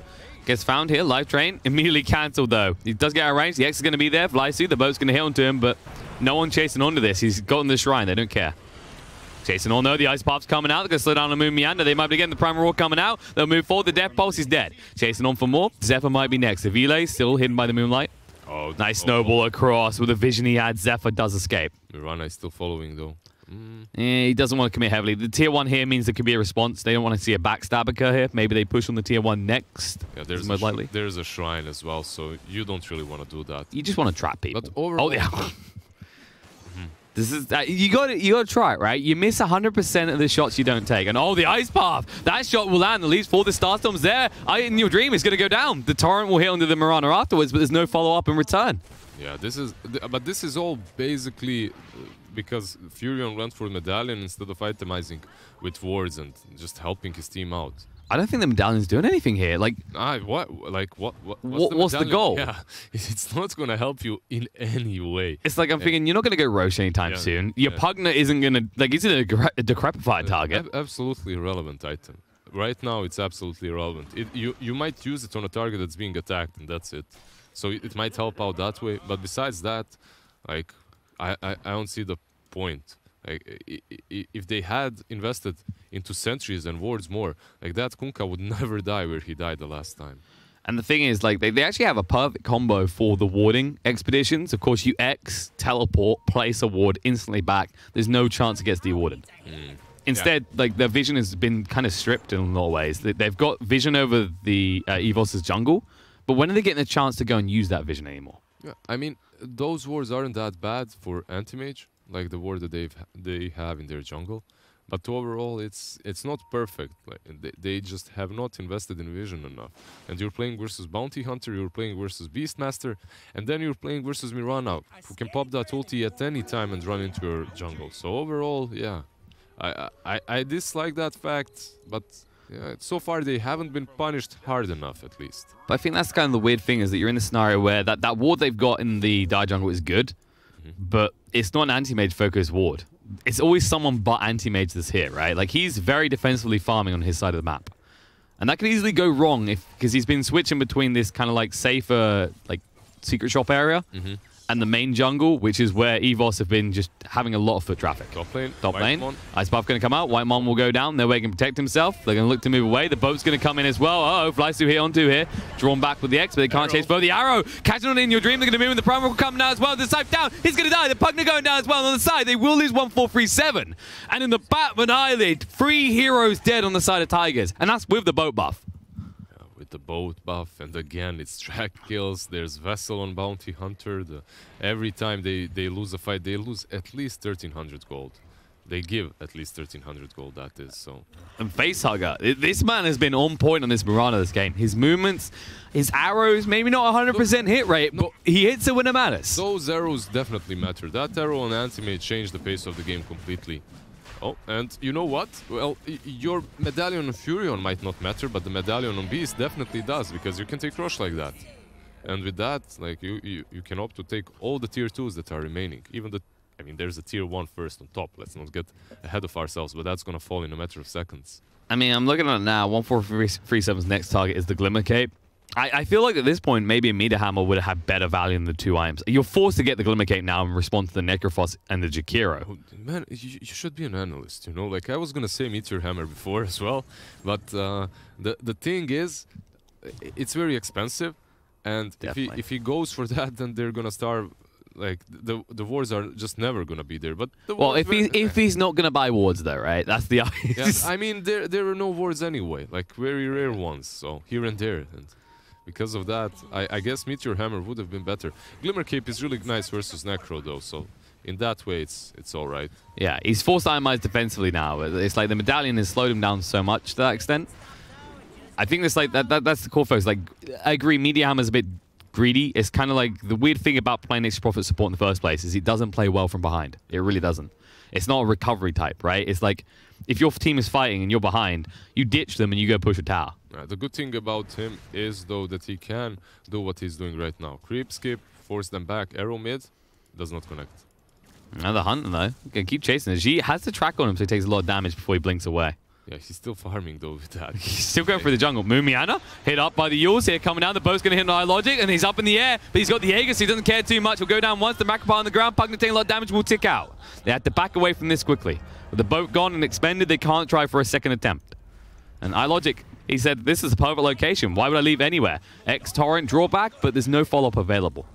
gets found here. Life Drain immediately cancelled though. He does get arranged. The X is going to be there. Vlasiu, the boat's going to hit onto him, but no one chasing onto this. He's gotten the shrine. They don't care. Chasing on though. The Ice Path's coming out. They're going to slow down the Moon Meander. They might be getting the Primal Roar coming out. They'll move forward. The Death Pulse is dead. Chasing on for more. Zephyr might be next. Avile still hidden by the moonlight. Oh, nice snowball across with the vision he had. Zephyr does escape. Mirana is still following though. Yeah, he doesn't want to commit heavily. The tier 1 here means there could be a response. They don't want to see a backstab occur here. Maybe they push on the tier 1 next. Yeah, there's most likely. There's a shrine as well, so you don't really want to do that. You just want to trap people. But overall, oh yeah. This is you got to try it, right? You miss 100% of the shots you don't take, and oh, the Ice Path, that shot will land at least for the Starstorms there. In your dream, is going to go down. The Torrent will hit onto the Mirana afterwards, but there's no follow up in return. Yeah, this is all basically because Furion went for Medallion instead of itemizing with wards and just helping his team out. I don't think the Medallion's doing anything here. Like, what's the goal? Yeah, it's not going to help you in any way. It's like I'm thinking you're not going to go Roche anytime soon. Your Pugna isn't going to, like, is it a Decrepify target? Absolutely irrelevant item. Right now, it's absolutely irrelevant. You might use it on a target that's being attacked, and that's it. So it might help out that way. But besides that, like, I don't see the point. Like, if they had invested into sentries and wards more, like that Kunkka would never die where he died the last time. And the thing is, like, they actually have a perfect combo for the warding expeditions. Of course, you X, teleport, place a ward instantly back. There's no chance it gets dewarded. Instead, like, their vision has been kind of stripped in a lot of ways. They've got vision over the EVOS' jungle, but when are they getting a chance to go and use that vision anymore? Yeah, I mean, those wards aren't that bad for Anti-Mage, like the ward that they have in their jungle. But overall, it's not perfect. Like, they just have not invested in vision enough. And you're playing versus Bounty Hunter, you're playing versus Beastmaster, and then you're playing versus Mirana, who can pop that ulti at any time and run into your jungle. So overall, yeah, I dislike that fact, but yeah, so far they haven't been punished hard enough, at least. But I think that's kind of the weird thing, is that you're in a scenario where that ward they've got in the Dire jungle is good, but it's not an anti-mage focused ward. It's always someone but anti-mage that's here, right? Like, he's very defensively farming on his side of the map. And that could easily go wrong because he's been switching between this kind of like safer, like, secret shop area and the main jungle, which is where EVOS have been just having a lot of foot traffic. Top lane. Ice buff going to come out. White Mon will go down. That way he can protect himself. They're going to look to move away. The boat's going to come in as well. Uh-oh, flies through here onto here. Drawn back with the X, but they can't chase both. The arrow catching on in your dream. They're going to move in. The primal will come now as well. The Scythe down. He's going to die. The Pugna going down as well. And on the side, they will lose 1-4-3-7. And in the Batman Eyelid, 3 heroes dead on the side of Tigers. And that's with the boat buff. With the boat buff, and again it's track kills. There's Vessel on Bounty Hunter. Every time they lose a fight, they lose at least 1300 gold. They give at least 1300 gold, that is. So. And Facehugger, this man has been on point on this Mirana this game. His movements, his arrows, maybe not 100% hit rate, but he hits it when it matters. Those arrows definitely matter. That arrow on Anti-Mage changed the pace of the game completely. Oh, and you know what? Well, your medallion on Furion might not matter, but the medallion on Beast definitely does, because you can take Rush like that. And with that, like, you can opt to take all the tier 2s that are remaining. Even the, I mean, there's a tier 1 first on top. Let's not get ahead of ourselves, but that's gonna fall in a matter of seconds. I mean, I'm looking at it now. 1-4-3-7's next target is the Glimmer Cape. I feel like at this point, maybe a Meter Hammer would have had better value than the 2 items. You're forced to get the Glimmer Cape now in response to the Necrophos and the Jakiro. Oh, man, you should be an analyst, you know? Like, I was gonna say Meteor Hammer before as well, but the thing is, it's very expensive, and if he goes for that, then they're gonna starve. Like, the wards are just never gonna be there. But well, if he's not gonna buy wards though, right? That's the yeah, I mean, there are no wards anyway, like very rare ones, so here and there. And because of that, I guess Meteor Hammer would have been better. Glimmer Cape is really nice versus Necro though, so in that way it's all right. Yeah, he's forced itemized defensively now. It's like the medallion has slowed him down so much to that extent. I think that's like that's the core focus. Like, I agree, Meteor Hammer's a bit greedy. It's kind of like the weird thing about playing Extra Profit support in the first place is it doesn't play well from behind. It really doesn't. It's not a recovery type, right? It's like if your team is fighting and you're behind, you ditch them and you go push a tower. The good thing about him is, though, that he can do what he's doing right now. Creep, skip, force them back, arrow mid, does not connect. Another hunter, though. Can keep chasing it. He has the track on him, so he takes a lot of damage before he blinks away. Yeah, he's still farming, though, with that. He's still going for the jungle. Mumiana, hit up by the Yules here, coming down. The boat's going to hit on Logic, and he's up in the air, but he's got the Aegis, so he doesn't care too much. He'll go down once. The Macropar on the ground, Pugna taking a lot of damage, will tick out. They have to back away from this quickly. With the boat gone and expended, they can't try for a second attempt. And iLogic, he said, this is a perfect location. Why would I leave anywhere? X-Torrent drawback, but there's no follow-up available.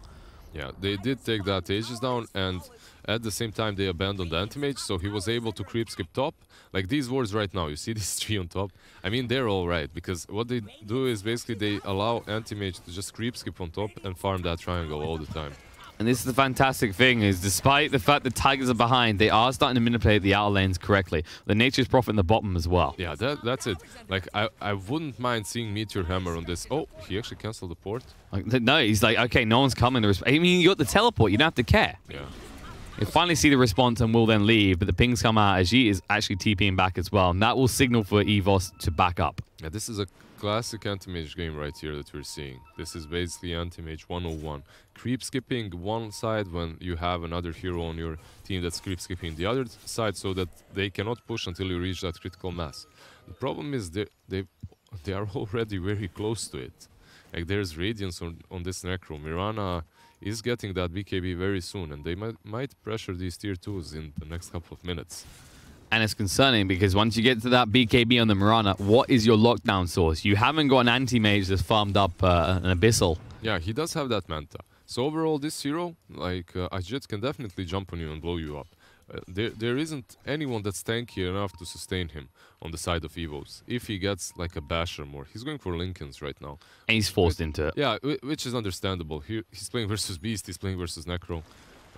Yeah, they did take that Aegis down, and at the same time they abandoned the Anti-Mage, so he was able to creep skip top. Like these wards right now, you see this tree on top? I mean, they're all right, because what they do is basically they allow Anti-Mage to just creep skip on top and farm that triangle all the time. And this is the fantastic thing, is despite the fact that Tigers are behind, they are starting to manipulate the outer lanes correctly. The Nature's Prophet in the bottom as well. Yeah, that's it. Like, I wouldn't mind seeing Meteor Hammer on this. Oh, he actually canceled the port. No, he's like, okay, no one's coming. I mean, you got the teleport, you don't have to care. Yeah. You finally see the response and will then leave, but the pings come out as she is actually TPing back as well. And that will signal for EVOS to back up. Yeah, this is a classic anti-mage game right here that we're seeing. This is basically anti-mage 101. Creep skipping one side when you have another hero on your team that's creep skipping the other side so that they cannot push until you reach that critical mass. The problem is they are already very close to it. Like, there's Radiance on this Necro. Mirana is getting that BKB very soon, and they might pressure these tier 2s in the next couple of minutes. And it's concerning because once you get to that BKB on the Mirana, what is your lockdown source? You haven't got an anti-mage that's farmed up an Abyssal. Yeah, he does have that Manta. So overall, this hero, like Ajit, can definitely jump on you and blow you up. There isn't anyone that's tanky enough to sustain him on the side of EVOS. If he gets like a Basher more, he's going for Lincolns right now. And he's forced into it. Yeah, which is understandable. He's playing versus Beast, he's playing versus Necro.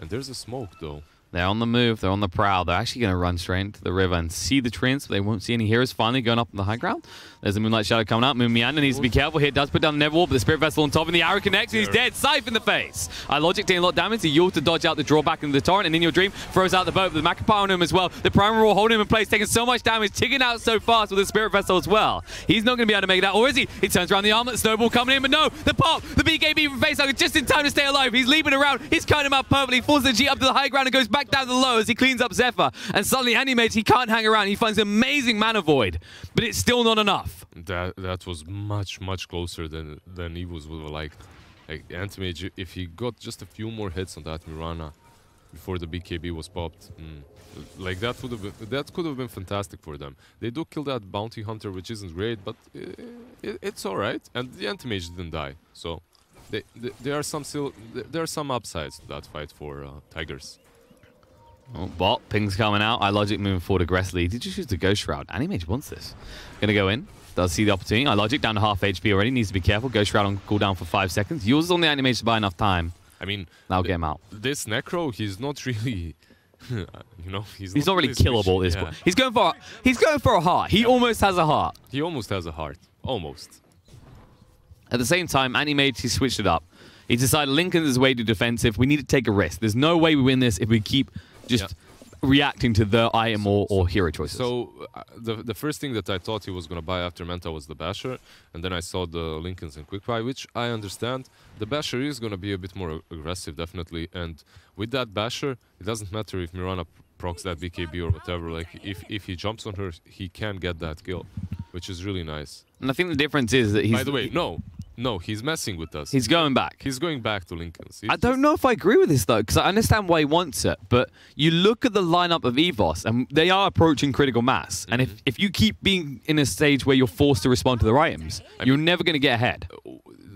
And there's a smoke though. They're on the move. They're on the prowl. They're actually going to run straight into the river and see the Treants, but they won't see any heroes finally going up on the high ground. There's a Moonlight Shadow coming up. Moon Meander needs to be careful here. Does put down the Neverwall, but the Spirit Vessel on top, and the arrow connects, and he's dead. Scythe in the face. Logic taking a lot of damage. He Yule to dodge out the drawback into the torrent, and In Your Dream throws out the boat with the Macapire on him as well. The Primal Roar holding him in place, taking so much damage, ticking out so fast with the Spirit Vessel as well. He's not going to be able to make that, or is he? He turns around the armlet, Snowball coming in, but no, the pop, the BKB from Facehugger just in time to stay alive. He's leaping around. He's cutting him up perfectly, falls the G up to the high ground and goes back down to the low as he cleans up Zephyr. And suddenly Animage, he can't hang around. He finds amazing Mana Void, but it's still not enough. That was much closer than EVOS would have liked. Like Antimage, if he got just a few more hits on that Mirana before the BKB was popped, like that could have been fantastic for them. They do kill that bounty hunter, which isn't great, but it's all right. And the Antimage didn't die, so there are some upsides to that fight for Tigers. Oh, bot, ping's coming out. iLogic moving forward aggressively. Did you choose the Ghost Shroud? Animage wants this. Gonna go in. Does see the opportunity. iLogic down to half HP already. Needs to be careful. Ghost Shroud on cooldown for 5 seconds. Uses on the Animage to buy enough time. I mean, that'll get him out. This Necro, he's not really, you know, he's not really killable at this point. He's going for a heart. He almost has a heart. He almost has a heart. Almost. At the same time, Animage, he switched it up. He decided Lincoln is way too defensive. We need to take a risk. There's no way we win this if we keep just reacting to the item or hero choices. So the first thing that I thought he was going to buy after Manta was the Basher, and then I saw the Lincolns and Quick Buy, which I understand. The Basher is going to be a bit more aggressive, definitely, and with that Basher, it doesn't matter if Mirana procs that BKB or whatever. Like if he jumps on her, he can get that kill, which is really nice. And I think the difference is that he's... By the way, no, he's messing with us. He's going back. He's going back to Lincoln's. I don't know if I agree with this, though, because I understand why he wants it, but you look at the lineup of EVOS, and they are approaching critical mass. And if you keep being in a stage where you're forced to respond to their items, you're never going to get ahead.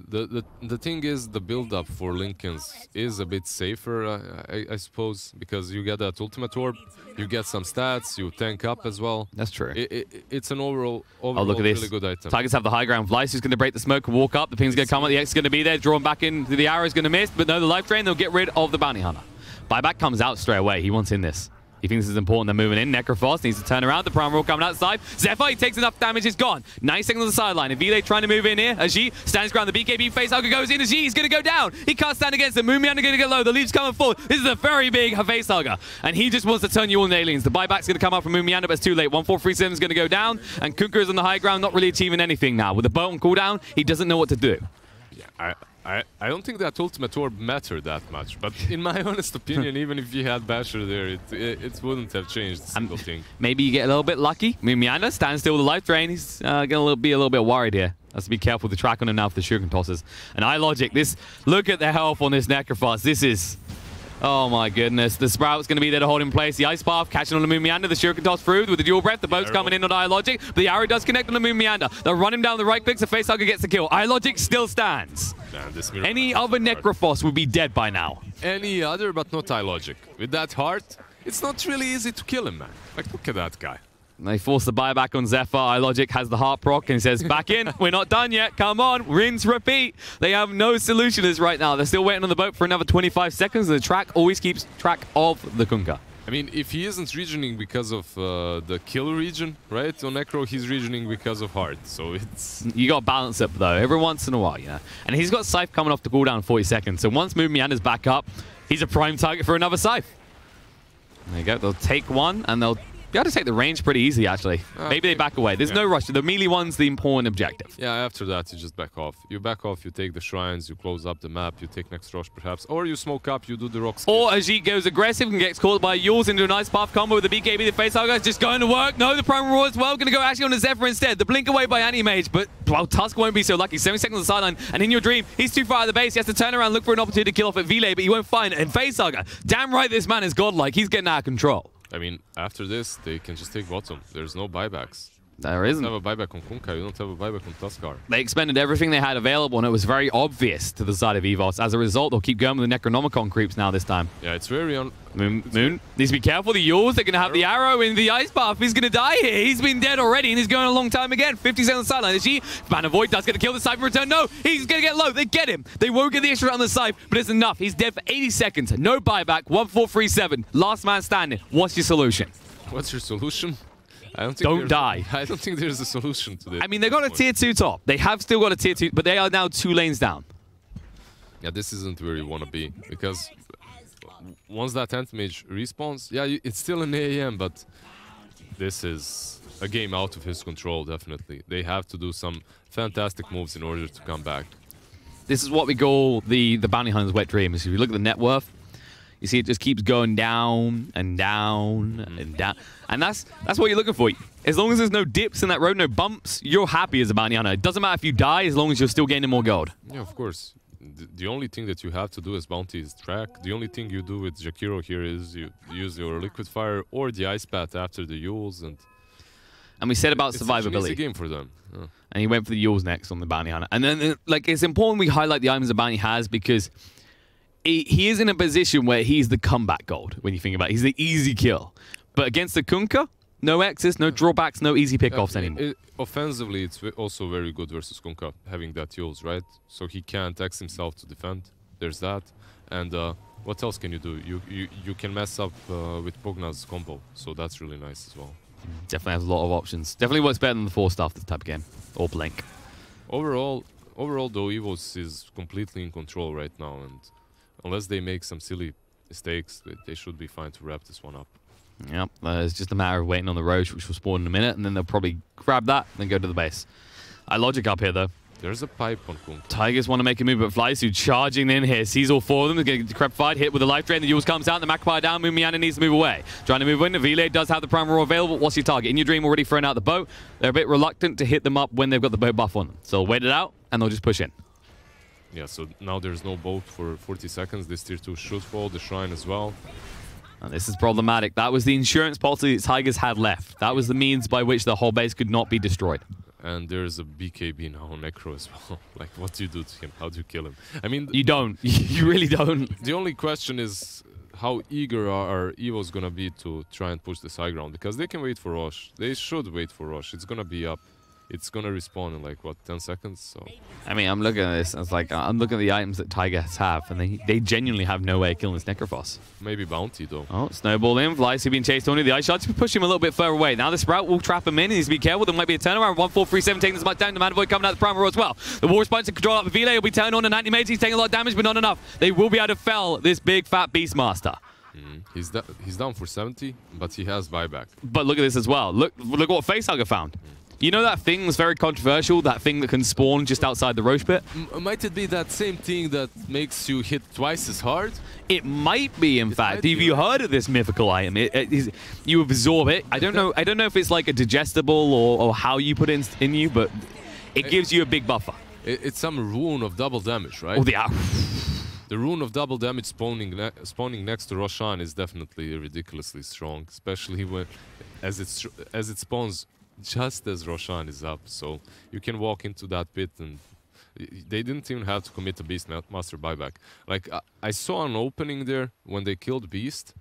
The thing is, the build-up for Lincoln's is a bit safer, I suppose, because you get that ultimate orb, you get some stats, you tank up as well. That's true. It's an overall look at this. really good item. Tigers have the high ground. Vlyce is going to break the smoke, walk up. The ping's going to come up. The X is going to be there. Drawn back in. The arrow is going to miss. But no, the life drain. They'll get rid of the bounty hunter. Buyback comes out straight away. He wants in this. He thinks this is important. They're moving in. Necrophos needs to turn around. The Primal Roar coming outside. Zephyr, he takes enough damage. He's gone. 9 seconds on the sideline. Evile trying to move in here. Agi stands ground. The BKB Facehugger goes in. Agi, he's going to go down. He can't stand against it. Moonmeander going to get low. The leap's coming forward. This is a very big Facehugger. And he just wants to turn you all into aliens. The buyback's going to come up from Moonmeander, but it's too late. 1437 is going to go down. And Kunkka is on the high ground, not really achieving anything now. With the boat on cooldown, he doesn't know what to do. Yeah, I don't think that ultimate orb mattered that much, but in my honest opinion, even if you had Basher there, it wouldn't have changed a single thing. Maybe you get a little bit lucky. Moonmeander stands still with the life drain. He's going to be a little bit worried here. Has to be careful with the track on him now for the Shuriken tosses. And iLogic, look at the health on this Necrophos. This is... Oh my goodness. The Sprout's going to be there to hold in place. The Ice Path catching on the Moonmeander. The Shuriken toss through with the dual breath. The boat's coming in on iLogic. But the arrow does connect on the Moonmeander. They'll run him down the right clicks. The Facehugger gets the kill. iLogic still stands. Any other Necrophos would be dead by now. Any other, but not iLogic. With that heart, it's not really easy to kill him, man. Like, look at that guy. They force the buyback on Zephyr. iLogic has the heart proc and says, back in. We're not done yet. Come on. Rinse, repeat. They have no solutioners right now. They're still waiting on the boat for another 25 seconds. The track always keeps track of the Kunkka. I mean, if he isn't regioning because of the kill region, right? On Necro, he's regioning because of heart. So it's... You got to balance it, though, every once in a while, you know. And he's got Scythe coming off the cooldown in 40 seconds. So once Moonmeander's back up, he's a prime target for another Scythe. There you go. They'll take one, and they'll be able to take the range pretty easily, actually. Maybe they back away. There's no rush. The melee one's the important objective. Yeah, after that, you just back off. You back off, you take the shrines, you close up the map, you take next rush, perhaps. Or you smoke up, you do the rock skip. Or Ajit goes aggressive and gets caught by Yules into a nice path combo with the BKB. The Facehugger is just going to work. No, the Primal Roar as well. Going to go actually on the Zephyr instead. The blink away by Animage, but well, Tusk won't be so lucky. 7 seconds on the sideline, and In Your Dream, he's too far out of the base. He has to turn around, look for an opportunity to kill off at Vile, but he won't find it. And Facehugger, damn right this man is godlike. He's getting out of control. I mean, after this, they can just take bottom. There's no buybacks. There isn't. You don't have a buyback on Kunkka, you don't have a buyback on Tuskar. They expended everything they had available, and it was very obvious to the side of EVOS. As a result, they'll keep going with the Necronomicon creeps now this time. Yeah, it's very... Moon needs to be careful. The Yules, they're going to have the arrow in the ice buff. He's going to die here. He's been dead already, and he's going a long time again. 50 seconds on the sideline. Is he? Banner Void does going to kill the Cypher return. No, he's going to get low. They get him. They won't get the extra on the side, but it's enough. He's dead for 80 seconds. No buyback. 1-4-3-7. Last man standing. What's your solution? What's your solution? Don't die. I don't think there's a solution to this. I mean, they got a tier 2 top. They have still got a tier 2, but they are now 2 lanes down. Yeah, this isn't where you want to be, because once that Anti-Mage respawns, yeah, it's still an AAM, but this is a game out of his control, definitely. They have to do some fantastic moves in order to come back. This is what we call the bounty hunter's wet dream. If you look at the net worth, you see it just keeps going down and down and down. And that's what you're looking for. As long as there's no dips in that road, no bumps, you're happy as a bounty hunter. It doesn't matter if you die as long as you're still gaining more gold. Yeah, of course. The only thing that you have to do as bounty is track. The only thing you do with Jakiro here is you use your liquid fire or the ice path after the Yules, and we said about survivability. It's a game for them. Yeah. And he went for the Yules next on the bounty hunter. And then, like, it's important we highlight the items the bounty has, because he is in a position where he's the comeback gold when you think about it. He's the easy kill. But against the Kunkka, no X's, no drawbacks, no easy pickoffs anymore. Offensively, it's also very good versus Kunkka, having that Yules, right? So he can't X himself to defend. There's that. And what else can you do? You can mess up with Pugna's combo, so that's really nice as well. Definitely has a lot of options. Definitely works better than the 4-star this type of game. Or Blink. Overall, though, EVOS is completely in control right now, and unless they make some silly mistakes, they should be fine to wrap this one up. Yep, it's just a matter of waiting on the Roche, which will spawn in a minute, and then they'll probably grab that and then go to the base. Logic up here, though. There's a pipe on Kunkka. Tigers want to make a move, but Flysuit charging in here. Sees all 4 of them. They're getting decrepified, hit with a life drain. The Yules comes out, the Magpie down. Mumiana needs to move away. Trying to move in. Vile does have the Prime Roar available. What's your target? In your dream, already thrown out the boat. They're a bit reluctant to hit them up when they've got the boat buff on them. So they'll wait it out, and they'll just push in. Yeah, so now there's no boat for 40 seconds. This tier 2 should fall, the shrine as well. And this is problematic. That was the insurance policy that Tigers had left. That was the means by which the whole base could not be destroyed. And there's a BKB now on Necro as well. Like, what do you do to him? How do you kill him? I mean... You don't. You really don't. The only question is how eager are EVOS gonna be to try and push this high ground, because they can wait for Rosh. They should wait for Rosh. It's gonna be up. It's gonna respawn in like, what, 10 seconds? So I mean, I'm looking at this, and it's like, I'm looking at the items that Tigers have, and they genuinely have no way of killing this Necrophos. Maybe Bounty, though. Oh, Snowball in. Flysuit being chased onto the ice shots. Push him a little bit further away. Now the Sprout will trap him in. He needs to be careful. There might be a turnaround. 1-4-3-7 taking this much down. The Manavoid coming out the Prime Roar as well. The War Spikes to control up. Vile will be turned on, and Anti-Mage. He's taking a lot of damage, but not enough. They will be able to fell this big fat Beastmaster. He's down for 70, but he has buyback. But look at this as well. Look what Facehugger found. You know that thing that's very controversial, that thing that can spawn just outside the Roche pit? Might it be that same thing that makes you hit twice as hard? It might be, in fact. Have you heard of this mythical item? You absorb it. I don't know if it's like a digestible or how you put it in you, but it gives you a big buffer. It's some rune of double damage, right? Oh, yeah. The rune of double damage spawning next to Roshan is definitely ridiculously strong, especially when as it spawns just as Roshan is up. So you can walk into that pit, and they didn't even have to commit a Beastmaster buyback. Like, I saw an opening there when they killed Beast,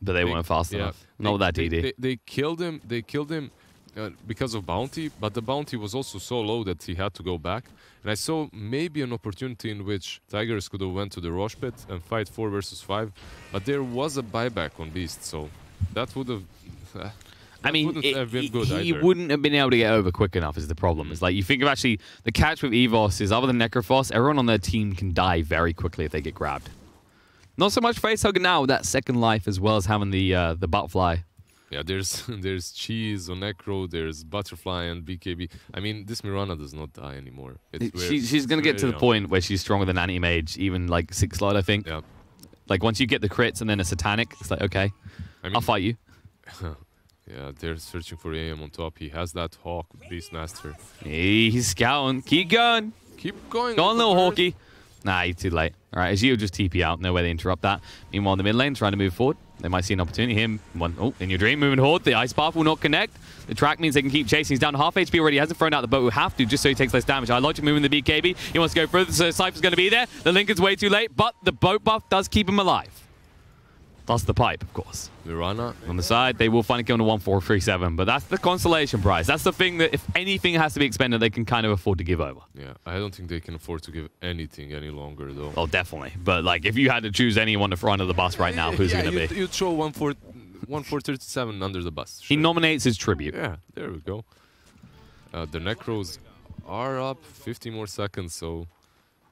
but they weren't fast enough. Not that DD. They killed him. They killed him because of bounty, but the bounty was also so low that he had to go back. And I saw maybe an opportunity in which Tigers could have went to the Roche pit and fight 4 versus 5, but there was a buyback on Beast, so that would have. I mean, he wouldn't have been able to get over quick enough is the problem. It's like, you think of actually, the catch with EVOS is, other than Necrophos, everyone on their team can die very quickly if they get grabbed. Not so much Facehugger now with that second life, as well as having the Butterfly. Yeah, there's Cheese on Necro, there's Butterfly and BKB. I mean, this Mirana does not die anymore. She's going to get to the point where she's stronger than Anti-Mage, even like 6 slot, I think. Yeah. Like, once you get the crits and then a Satanic, it's like, okay, I'll fight you. Yeah, they're searching for AM on top. He has that Hawk with Beastmaster. He's scouting. Keep going. Keep going. Go on, little Hawky. Nah, you're too late. All right, Azir will just TP out. No way they interrupt that. Meanwhile, in the mid lane, trying to move forward. They might see an opportunity. In your dream, moving forward. The ice path will not connect. The track means they can keep chasing. He's down half HP already. He hasn't thrown out the boat. Will have to, just so he takes less damage. Logic moving the BKB. He wants to go further, so Cypher's going to be there. The Lincoln's way too late, but the boat buff does keep him alive. That's the pipe, of course. Mirana On the side, they will find a kill on a 1-4-3-7, but that's the consolation prize. That's the thing that if anything has to be expended, they can kind of afford to give over. Yeah, I don't think they can afford to give anything any longer, though. Oh, definitely. But like, if you had to choose anyone to throw under the bus right now, who's it going to be? You throw 1-4-37 under the bus. He nominates his tribute. Yeah, there we go. The Necros are up 50 more seconds, so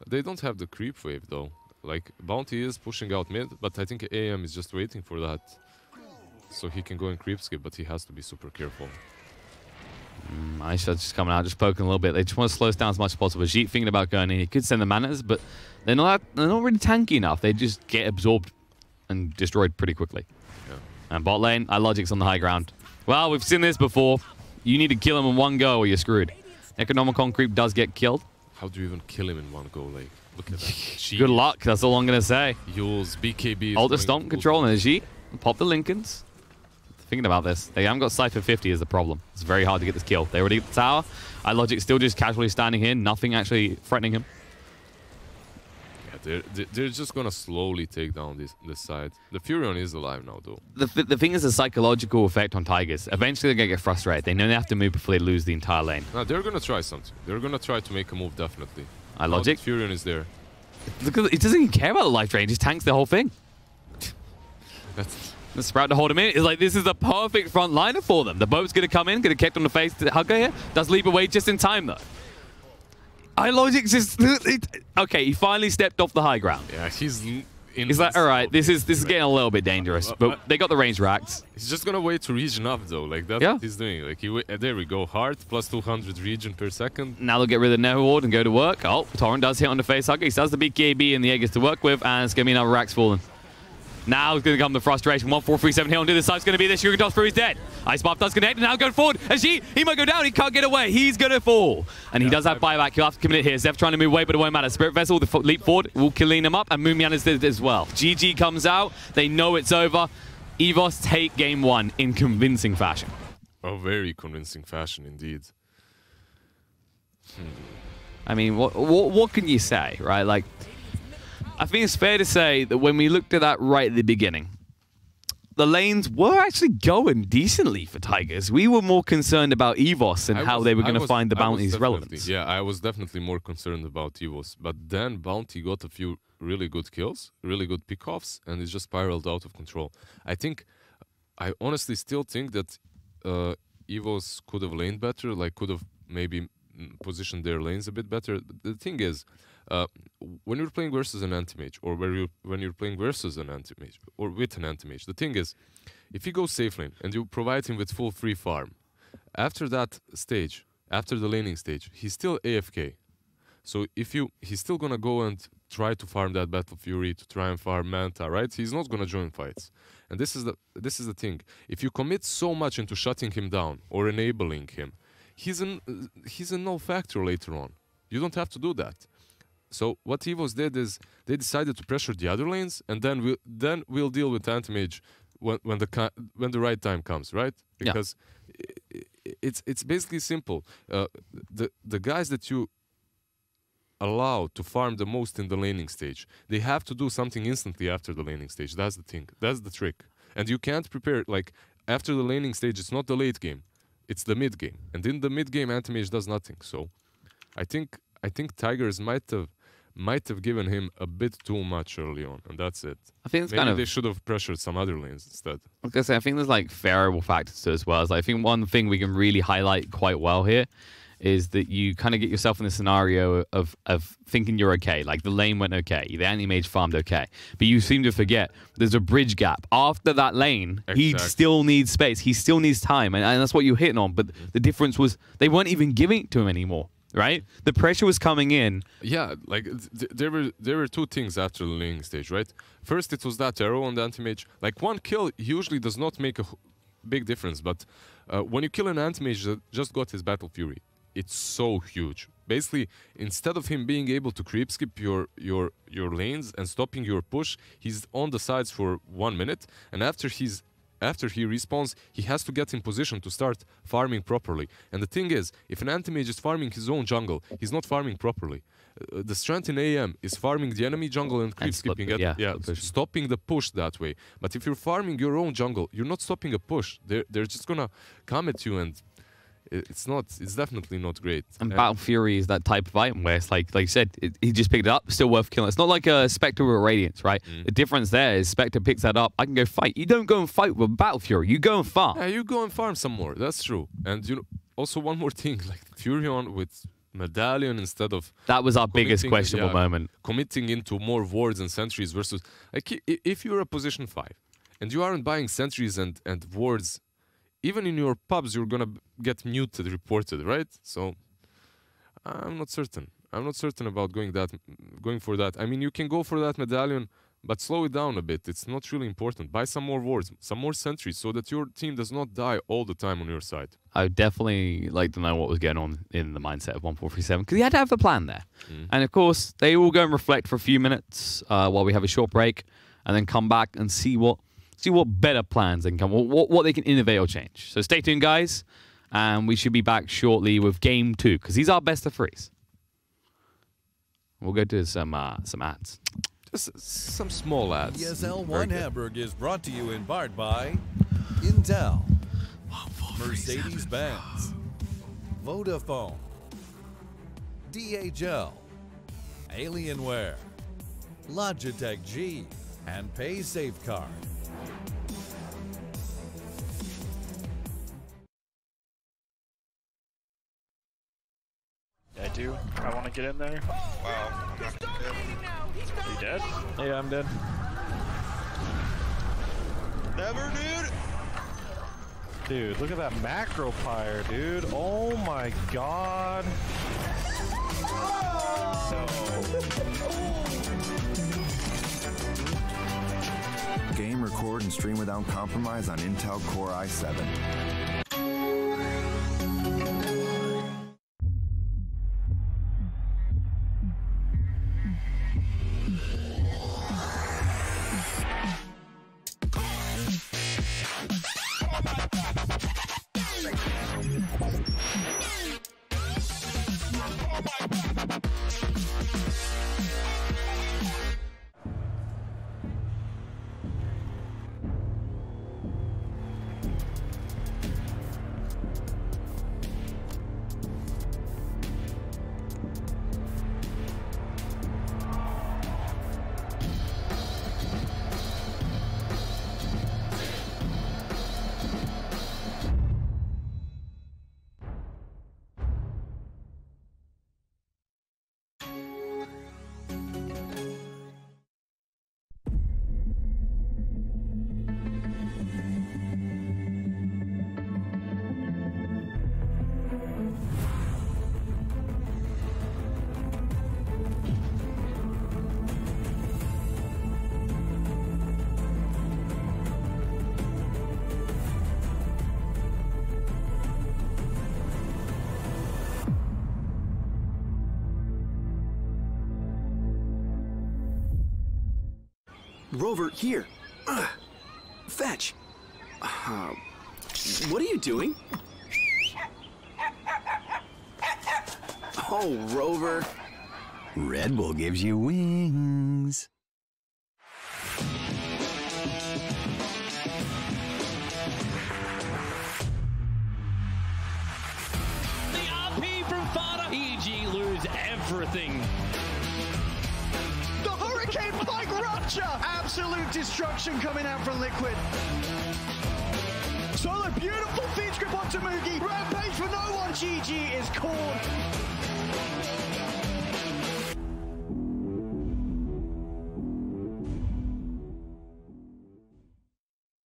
they don't have the creep wave, though. Like, Bounty is pushing out mid, but I think AM is just waiting for that. So he can go in creep skip, but he has to be super careful. Aisha's just coming out, just poking a little bit. They just want to slow us down as much as possible. Jeet thinking about going in. He could send the manners, but they're not really tanky enough. They just get absorbed and destroyed pretty quickly. Yeah. And bot lane, iLogic's on the high ground. Well, we've seen this before. You need to kill him in one go or you're screwed. Economicon creep does get killed. How do you even kill him in one go? Like, look at that. Good luck, that's all I'm going to say. Yules, BKB. Hold the stomp control and Jeet. Pop the Lincolns. Thinking about this. They haven't got Cypher 50 is the problem. It's very hard to get this kill. They already get the tower. iLogic still just casually standing here. Nothing actually threatening him. Yeah, they're just going to slowly take down this side. The Furion is alive now, though. The thing is a psychological effect on Tigers. Eventually they're going to get frustrated. They know they have to move before they lose the entire lane. No, they're going to try something. They're going to try to make a move, definitely. iLogic. Furion is there. Look at, he doesn't even care about the life drain. He just tanks the whole thing. That's... The Sprout to hold him in. It's like, this is the perfect front liner for them. The boat's going to come in, going to kick on the face to Hugger here. Does leap away just in time, though. iLogic just... Okay, he finally stepped off the high ground. Yeah, he's like, all right, this is getting a little bit dangerous. But they got the range racks. He's just going to wait to regen up, though. Like, that's what he's doing. Like, there we go. Heart, plus 200 regen per second. Now they'll get rid of the Never Ward and go to work. Oh, Torrent does hit on the face Hugger. He still has the BKB and the egg is to work with. And it's going to be another racks falling. Now it's going to come the frustration. 1-4-3-7 here on this side. It's going to be this. Shuriken toss through, he's dead. Ice Buff does connect, and now going forward. As he might go down. He can't get away. He's going to fall. And he does have buyback. He'll have to commit it here. Zeph trying to move away, but it won't matter. Spirit Vessel, the leap forward, will clean him up, and Moonmian is did it as well. GG comes out. They know it's over. EVOS take game one in convincing fashion. A very convincing fashion, indeed. I mean, what can you say, right? Like, I think it's fair to say that when we looked at that right at the beginning, the lanes were actually going decently for Tigers. We were more concerned about EVOS and how they were going to find the bounty's relevance. Yeah, I was definitely more concerned about EVOS. But then Bounty got a few really good kills, really good pickoffs, and it just spiraled out of control. I honestly still think that EVOS could have laned better, like could have maybe positioned their lanes a bit better. The thing is, when you're playing versus an anti-mage, or when you're playing versus an anti-mage, or with an anti-mage, the thing is, if you go safe lane and you provide him with full free farm, after that stage, after the laning stage, he's still AFK. So he's still gonna go and try to farm that Battle Fury, to try and farm Manta, right? He's not gonna join fights. And this is the thing. If you commit so much into shutting him down or enabling him, he's a null factor later on. You don't have to do that. So what EVOS did is they decided to pressure the other lanes, and then we'll deal with anti-mage when the right time comes, right? Because it's basically simple. The guys that you allow to farm the most in the laning stage, they have to do something instantly after the laning stage. That's the thing. That's the trick. And you can't prepare, like, after the laning stage, it's not the late game. It's the mid game. And in the mid game, anti-mage does nothing. So I think Tigers might have given him a bit too much early on, and that's it. I think it's maybe they should have pressured some other lanes instead. I was gonna say, I think there's like variable factors to it as well. So I think one thing we can really highlight quite well here is that you kind of get yourself in the scenario of thinking you're okay. Like, the lane went okay, the anti-mage farmed okay, but you seem to forget there's a bridge gap. After that lane, he still needs space, he still needs time, and that's what you're hitting on. But the difference was they weren't even giving it to him anymore, right? The pressure was coming in. Yeah, like, there were two things after the laning stage, right? First, it was that arrow on the anti-mage. Like, one kill usually does not make a big difference, but when you kill an anti-mage that just got his Battle Fury, it's so huge. Basically, instead of him being able to creep skip your lanes and stopping your push, he's on the sides for 1 minute, and after he respawns, he has to get in position to start farming properly. And the thing is, if an anti-mage is farming his own jungle, he's not farming properly. The strength in AM is farming the enemy jungle and creep skipping it, stopping the push that way. But if you're farming your own jungle, you're not stopping a push. They're just gonna come at you, and it's definitely not great. And Battle Fury is that type of item where it's like you said, he just picked it up, still worth killing. It's not like a Spectre or Radiance, right? The difference there is Spectre picks that up, I can go fight. You don't go and fight with Battle Fury, you go and farm. Yeah, you go and farm some more, that's true. And you know, also one more thing, like Furion with Medallion instead of... That was our biggest questionable moment. Committing into more wards and sentries versus... Like, if you're a position 5 and you aren't buying sentries and wards, even in your pubs, you're gonna get muted, reported, right? So, I'm not certain. I'm not certain about going for that. I mean, you can go for that Medallion, but slow it down a bit. It's not really important. Buy some more wards, some more sentries, so that your team does not die all the time on your side. I would definitely like to know what was going on in the mindset of 1437, because he had to have a plan there. And of course, they all go and reflect for a few minutes while we have a short break, and then come back and see what better plans they can come, what they can innovate or change. So stay tuned, guys, and we should be back shortly with Game 2, because these are best of threes. We'll go to some ads. Just some small ads. ESL One Hamburg is brought to you in part by Intel, Mercedes-Benz, Vodafone, DHL, Alienware, Logitech G, and PaySafeCard. I do. I want to get in there. Wow. I'm not dead. Are you dead? Yeah, I'm dead. Never, dude. Dude, look at that macro pyre, dude. Oh my god. Game, record, and stream without compromise on Intel Core i7. Rover, here. Fetch. What are you doing? Oh, Rover. Red Bull gives you wings. The RP from Fada. EG lose everything. The Hurricane Pike Rupture! Absolute destruction coming out from Liquid. Solo, beautiful feed script onto Mugi. Rampage for no one. GG is called.